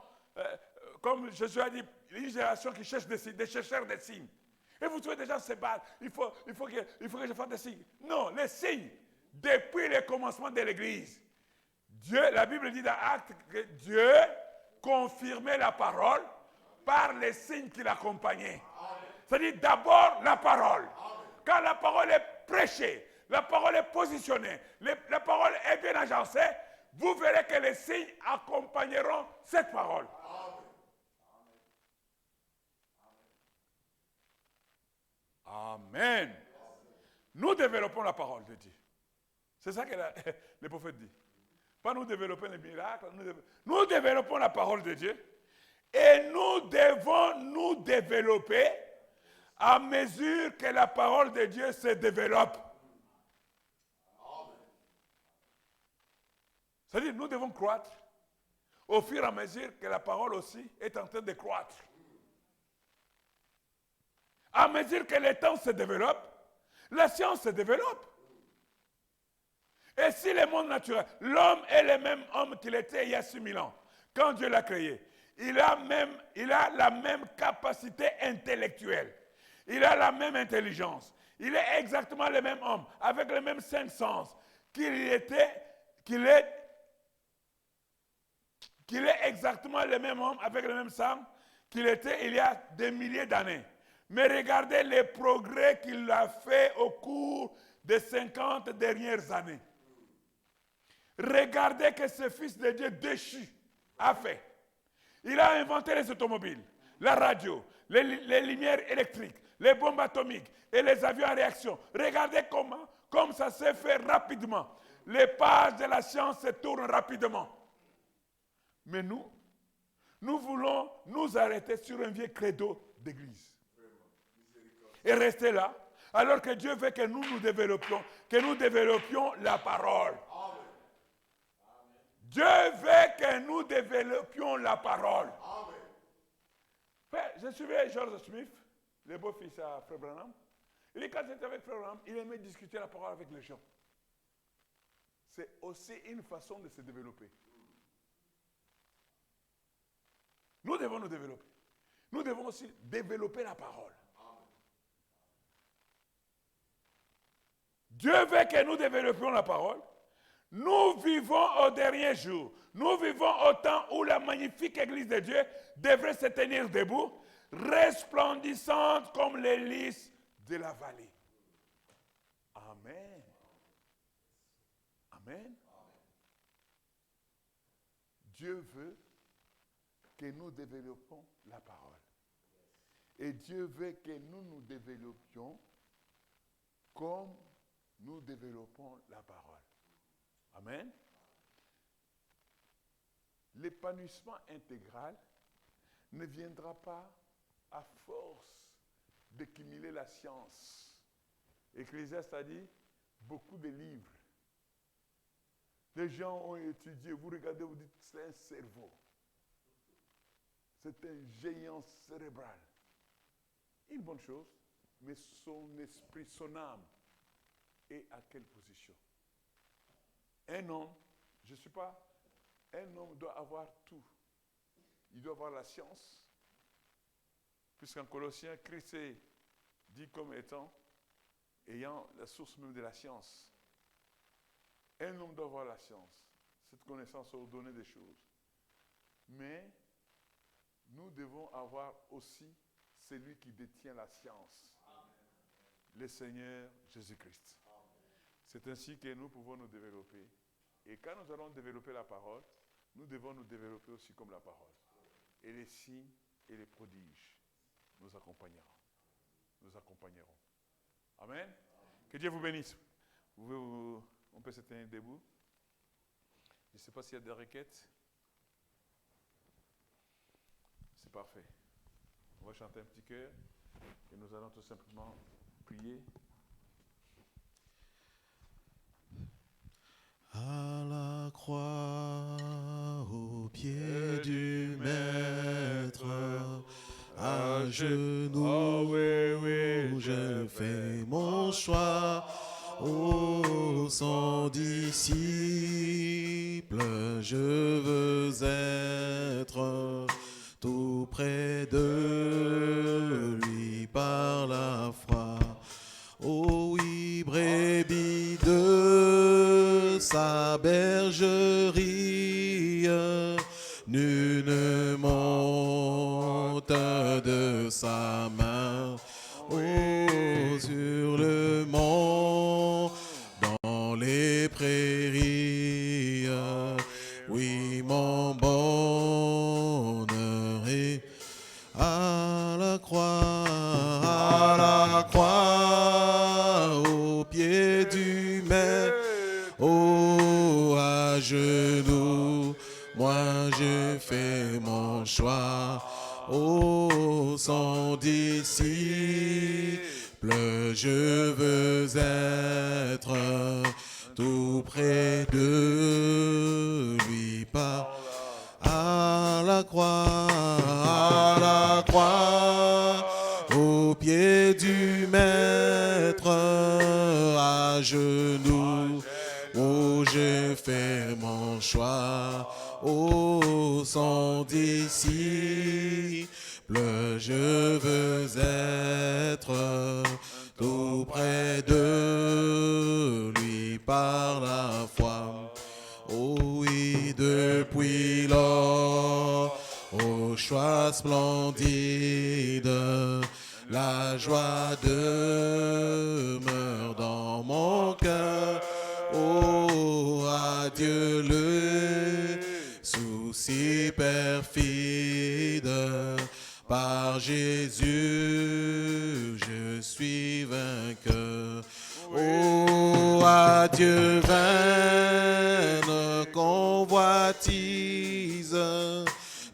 S1: comme Jésus a dit, une génération qui cherche des signes, des chercheurs des signes. Et vous trouvez des gens se battre, il faut que je fasse des signes. Non, les signes, depuis le commencement de l'Église, Dieu, la Bible dit dans Actes que Dieu confirmait la parole par les signes qui l'accompagnaient. C'est-à-dire d'abord la parole. Quand la parole est prêchée, la parole est positionnée, la parole est bien agencée, vous verrez que les signes accompagneront cette parole. Amen. Nous développons la parole de Dieu. C'est ça que le prophète dit. Pas nous développer les miracles, nous développons la parole de Dieu. Et nous devons nous développer à mesure que la parole de Dieu se développe. C'est-à-dire, nous devons croître au fur et à mesure que la parole aussi est en train de croître. À mesure que le temps se développe, la science se développe. Et si le monde naturel, l'homme est le même homme qu'il était il y a 6000 ans, quand Dieu l'a créé, il a la même capacité intellectuelle, il a la même intelligence, il est exactement le même homme, avec les mêmes 5 sens, qu'il est exactement le même homme, avec le même sang, qu'il était il y a des milliers d'années. Mais regardez les progrès qu'il a fait au cours des 50 dernières années. Regardez que ce fils de Dieu déchu a fait. Il a inventé les automobiles, la radio, les lumières électriques, les bombes atomiques et les avions à réaction. Regardez comme ça s'est fait rapidement. Les pages de la science se tournent rapidement. Mais nous voulons nous arrêter sur un vieux credo d'église. Et rester là, alors que Dieu veut que nous développions la parole. Dieu veut que nous développions la parole. Je suivais George Smith, le beau-fils à Frère Branham. Quand il était avec Frère Branham, il aimait discuter la parole avec les gens. C'est aussi une façon de se développer. Nous devons nous développer. Nous devons aussi développer la parole. Dieu veut que nous développions la parole. Nous vivons au dernier jour. Nous vivons au temps où la magnifique Église de Dieu devrait se tenir debout, resplendissante comme les lys de la vallée. Amen. Amen. Dieu veut que nous développions la parole. Et Dieu veut que nous nous développions comme nous développons la parole. Amen. L'épanouissement intégral ne viendra pas à force de cumuler la science. Ecclésiaste a dit beaucoup de livres. Les gens ont étudié, vous regardez, vous dites c'est un cerveau. C'est un géant cérébral. une bonne chose, mais son esprit, son âme est à quelle position? Un homme, je ne sais pas, un homme doit avoir tout. Il doit avoir la science, puisqu'en Colossiens, Christ est dit comme étant, ayant la source même de la science. Un homme doit avoir la science, cette connaissance ordonnée des choses. Mais nous devons avoir aussi celui qui détient la science, le Seigneur Jésus-Christ. C'est ainsi que nous pouvons nous développer. Et quand nous allons développer la parole, nous devons nous développer aussi comme la parole. Et les signes et les prodiges nous accompagneront. Nous accompagneront. Amen. Que Dieu vous bénisse. On peut se tenir debout. Je ne sais pas s'il y a des requêtes. C'est parfait. On va chanter un petit chœur et nous allons tout simplement prier.
S3: À la croix, au pied du Maître, à genoux, je fais mon choix. Ô son disciple, je veux être tout près de lui par la foi. Ô oui, brebis de sa bergerie, nul ne monte de sa main. Oh, sur le mont, dans les prairies, oui, mon bonheur est à la croix, au pied du Maître, oh, à genoux, moi je fais mon choix. Oh, son disciple, je veux être tout près de lui par à la croix, au pied du Maître, à genoux, où je fais mon choix. Oh, son disciple, je veux être tout près de lui par la foi. Oh oui, depuis lors, au choix splendide, la joie demeure dans mon cœur. Oh, adieu le souci perfide, par Jésus je suis vainqueur. Oh, adieu vaine convoitise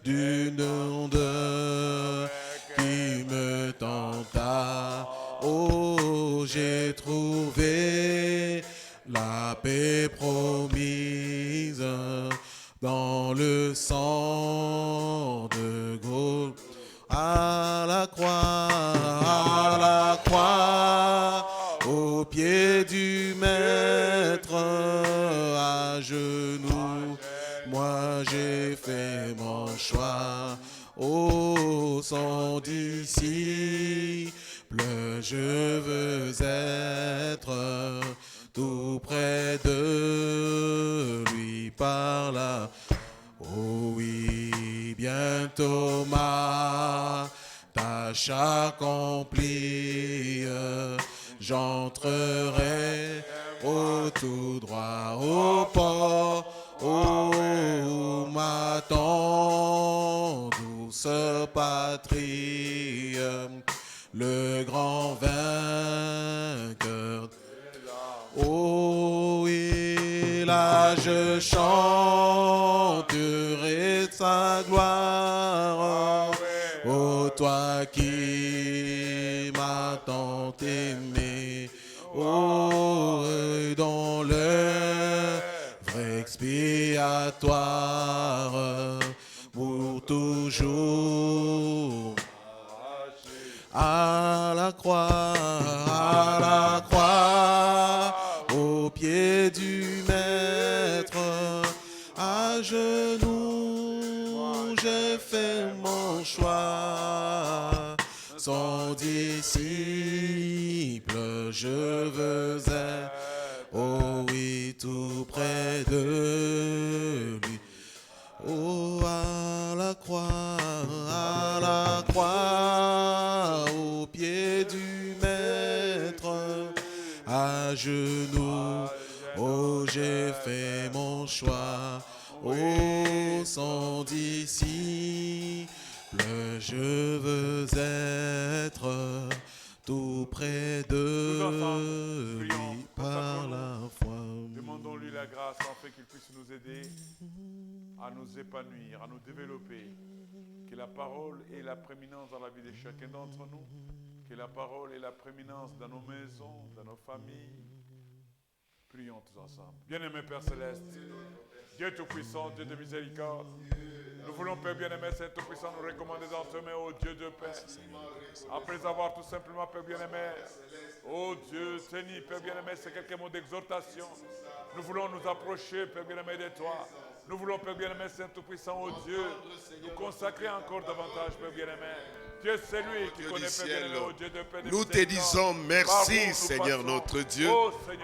S3: d'une onde qui me tenta. Oh, j'ai trouvé la paix promise dans le sang de Golgotha. À la croix, au pied du Maître, à genoux, moi j'ai fait mon choix. Oh, son disciple, je veux être tout près de lui par là. Oh oui, bientôt ma tâche accomplie, j'entrerai tout droit au port. Oh, m'attend douce patrie, le grand vainqueur. Oh oui, là je chanterai sa gloire. Oh, toi qui m'as tant aimé, oh, dans l'œuvre expiatoire, pour toujours. mon choix. Son disciple, je veux être, oh oui, tout près de lui. Oh, à la croix, au pied du Maître, à genoux, oh, j'ai fait mon choix. Oh, son disciple, je veux être tout près de lui par la foi.
S1: Demandons-lui la grâce afin qu'il puisse nous aider à nous épanouir, à nous développer. Que la parole ait la prééminence dans la vie de chacun d'entre nous. Que la parole ait la prééminence dans nos maisons, dans nos familles. Prions tous ensemble. Bien-aimé Père Céleste, Dieu Tout-Puissant, Dieu de miséricorde, nous voulons, Père bien-aimé, Saint Tout-Puissant, nous recommander dans tes mains, ô Dieu de paix. Après avoir tout simplement, Père bien-aimé, ô Dieu, Seigneur, Père bien-aimé, c'est quelques mots d'exhortation. Nous voulons nous approcher, Père bien-aimé, de toi. Nous voulons, Père bien-aimé, Saint Tout-Puissant, ô Dieu, nous consacrer encore davantage, Père bien-aimé. Dieu, c'est lui qui connaît, Père bien-aimé, ô Dieu de paix.
S3: Nous te disons merci, Seigneur notre Dieu,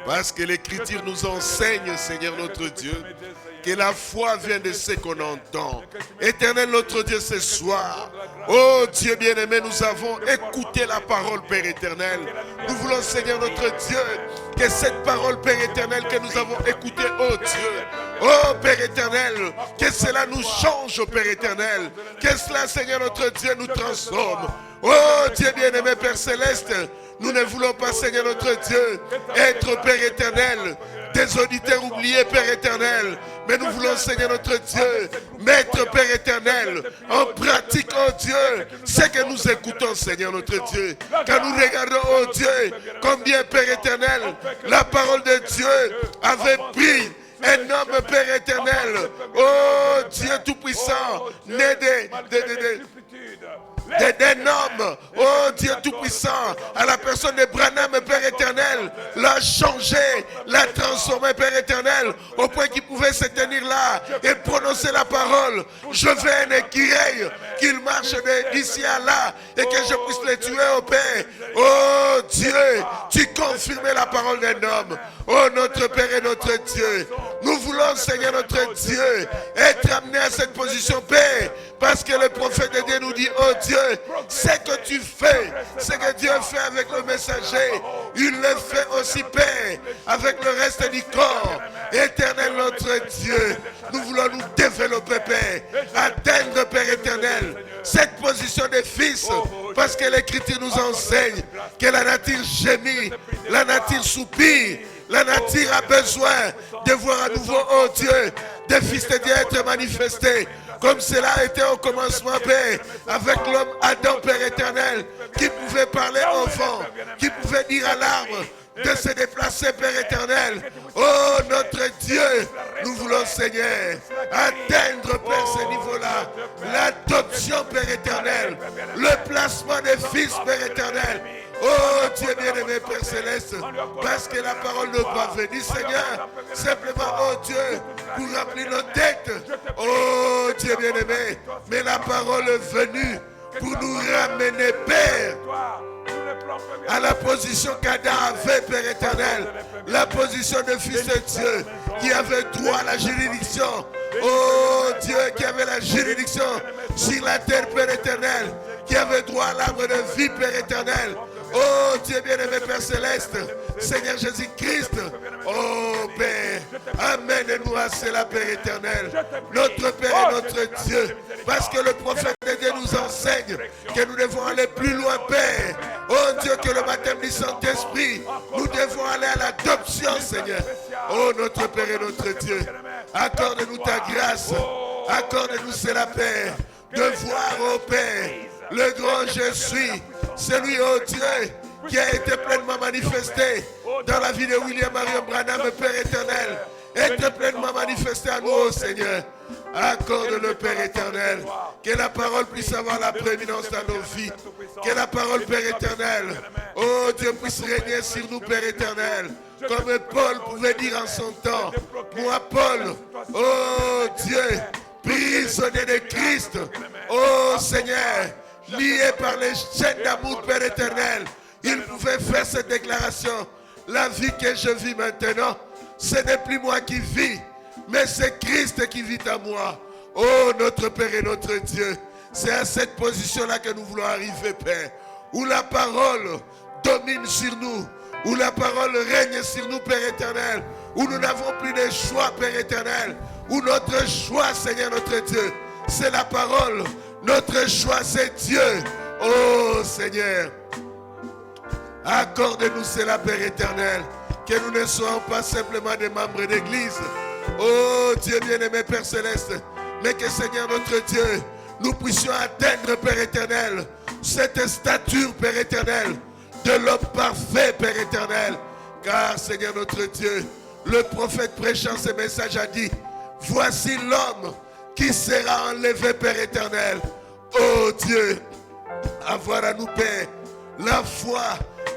S3: parce que l'Écriture nous enseigne, Seigneur notre Dieu, que la foi vient de ce qu'on entend. Éternel notre Dieu, ce soir, oh Dieu bien-aimé, nous avons écouté la parole, Père éternel. Nous voulons, Seigneur notre Dieu, que cette parole, Père éternel, que nous avons écoutée, oh Dieu, oh Père éternel, que cela nous change, Père éternel, que cela, Seigneur notre Dieu, nous transforme. Oh Dieu bien-aimé, Père céleste, nous ne voulons pas, Seigneur notre Dieu, être, Père éternel, des auditeurs oubliés, Père éternel, mais nous voulons, Seigneur notre Dieu, mettre, Père éternel, en pratique, oh Dieu, ce que nous écoutons, Seigneur notre Dieu. Quand nous regardons, oh Dieu, combien, Père éternel, la parole de Dieu avait pris un homme, Père éternel, oh Dieu tout-puissant, né d'un homme, oh Dieu tout-puissant, à la personne de Branham, Père éternel, l'a changé, l'a transformé, Père éternel, au point qu'il pouvait se tenir là et prononcer la parole. Je veux un écureuil, qu'il marche d'ici à là et que je puisse le tuer au Père. Oh Dieu, tu confirmes la parole d'un homme. Oh notre Père et notre Dieu, nous voulons, Seigneur notre Dieu, être amenés à cette position, Père, parce que le prophète de Dieu nous dit, oh Dieu, ce que tu fais, ce que Dieu fait avec le messager, il le fait aussi, Père, avec le reste du corps. Éternel notre Dieu, nous voulons nous développer, Père, atteindre, Père éternel, cette position de fils, parce que l'Écriture nous enseigne que la nature gémit, la nature soupire, la nature a besoin de voir à nouveau, oh Dieu, des fils de Dieu être manifestés, comme cela a été au commencement, Père, avec l'homme Adam, Père éternel, qui pouvait parler au vent, qui pouvait dire à l'arbre de se déplacer, Père éternel. Oh notre Dieu, nous voulons, Seigneur, atteindre, Père, ce niveau-là, l'adoption, Père éternel, le placement des fils, Père éternel. Oh Dieu bien-aimé, Père céleste, parce que la parole ne va venir, Seigneur, simplement, oh Dieu, pour remplir nos têtes. Oh Dieu bien-aimé, mais la parole est venue pour nous ramener, Père, à la position qu'Adam avait, Père éternel, la position de fils de Dieu, qui avait droit à la juridiction. Oh Dieu, qui avait la juridiction sur la terre, Père éternel, qui avait droit à l'arbre de vie, Père éternel. Oh Dieu bien-aimé, Père céleste, Seigneur Jésus-Christ, oh Père, amène-nous à cela, Père éternel, notre Père et notre Dieu, parce que le prophète de Dieu nous enseigne que nous devons aller plus loin, Père. Oh Dieu, que le baptême du Saint-Esprit, nous devons aller à l'adoption, Seigneur. Oh notre Père et notre Dieu, accorde-nous ta grâce, accorde-nous cela, Père, de voir, oh Père, le grand je suis, celui, oh Dieu, qui a été pleinement manifesté dans la vie de William Marion Branham, Père éternel, être pleinement manifesté à nous, oh Seigneur. Accorde le Père éternel, que la parole puisse avoir la prééminence dans nos vies, que la parole, Père éternel, oh Dieu, puisse régner sur nous, Père éternel, comme Paul pouvait dire en son temps, moi Paul, oh Dieu, prisonnier de Christ, Oh Seigneur, liés par les chaînes d'amour, Père éternel, il pouvait faire cette déclaration. La vie que je vis maintenant, ce n'est plus moi qui vis, mais c'est Christ qui vit en moi. Oh notre Père et notre Dieu, c'est à cette position-là que nous voulons arriver, Père, où la parole domine sur nous, où la parole règne sur nous, Père éternel, où nous n'avons plus de choix, Père éternel, où notre choix, Seigneur notre Dieu, c'est la parole, notre choix, c'est Dieu. Oh Seigneur, accorde-nous cela, Père éternel, que nous ne soyons pas simplement des membres d'église. Oh Dieu bien-aimé, Père céleste, mais que Seigneur notre Dieu, nous puissions atteindre, Père éternel, cette stature, Père éternel, de l'homme parfait, Père éternel. Car Seigneur notre Dieu, le prophète prêchant ce message a dit, voici l'homme qui sera enlevé, Père éternel. Oh Dieu, avoir à nous, Père, la foi,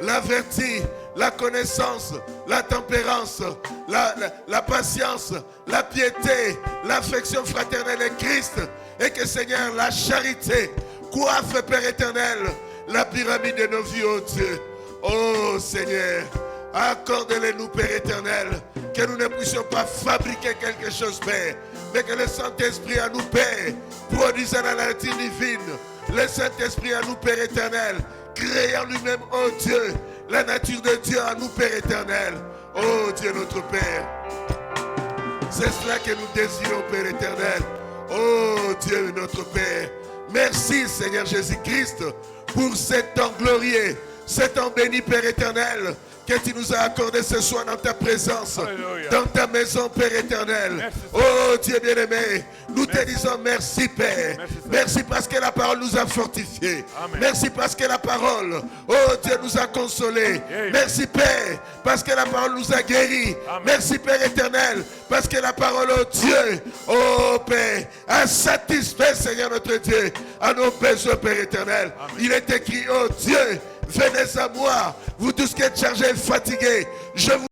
S3: la vertu, la connaissance, la tempérance, la patience, la piété, l'affection fraternelle en Christ. Et que Seigneur, la charité coiffe, Père éternel, la pyramide de nos vies, oh Dieu. Oh Seigneur, accorde-les-nous, Père éternel, que nous ne puissions pas fabriquer quelque chose, Père, mais que le Saint-Esprit à nous, Père, produisant la nature divine, le Saint-Esprit à nous, Père éternel, créant lui-même, oh Dieu, la nature de Dieu à nous, Père éternel. Oh Dieu notre Père, c'est cela que nous désirons, Père éternel. Oh Dieu notre Père, merci Seigneur Jésus-Christ pour cet temps glorieux, cet temps béni, Père éternel, que tu nous as accordé ce soir dans ta présence,
S1: Alléluia.
S3: dans ta maison, Père éternel.
S1: Merci,
S3: Oh Dieu bien-aimé, nous te disons merci, Père.
S1: Merci,
S3: Merci parce que la parole nous a fortifiés.
S1: Amen.
S3: Merci parce que la parole, oh Dieu, nous a consolés.
S1: Amen.
S3: Merci, Père, parce que la parole nous a guéris.
S1: Amen.
S3: Merci, Père éternel, parce que la parole, oh Dieu, oh Père, a satisfait, Seigneur notre Dieu, à nos besoins, Père éternel.
S1: Amen.
S3: Il est écrit, oh Dieu, venez à moi, vous tous qui êtes chargés et fatigués, je vous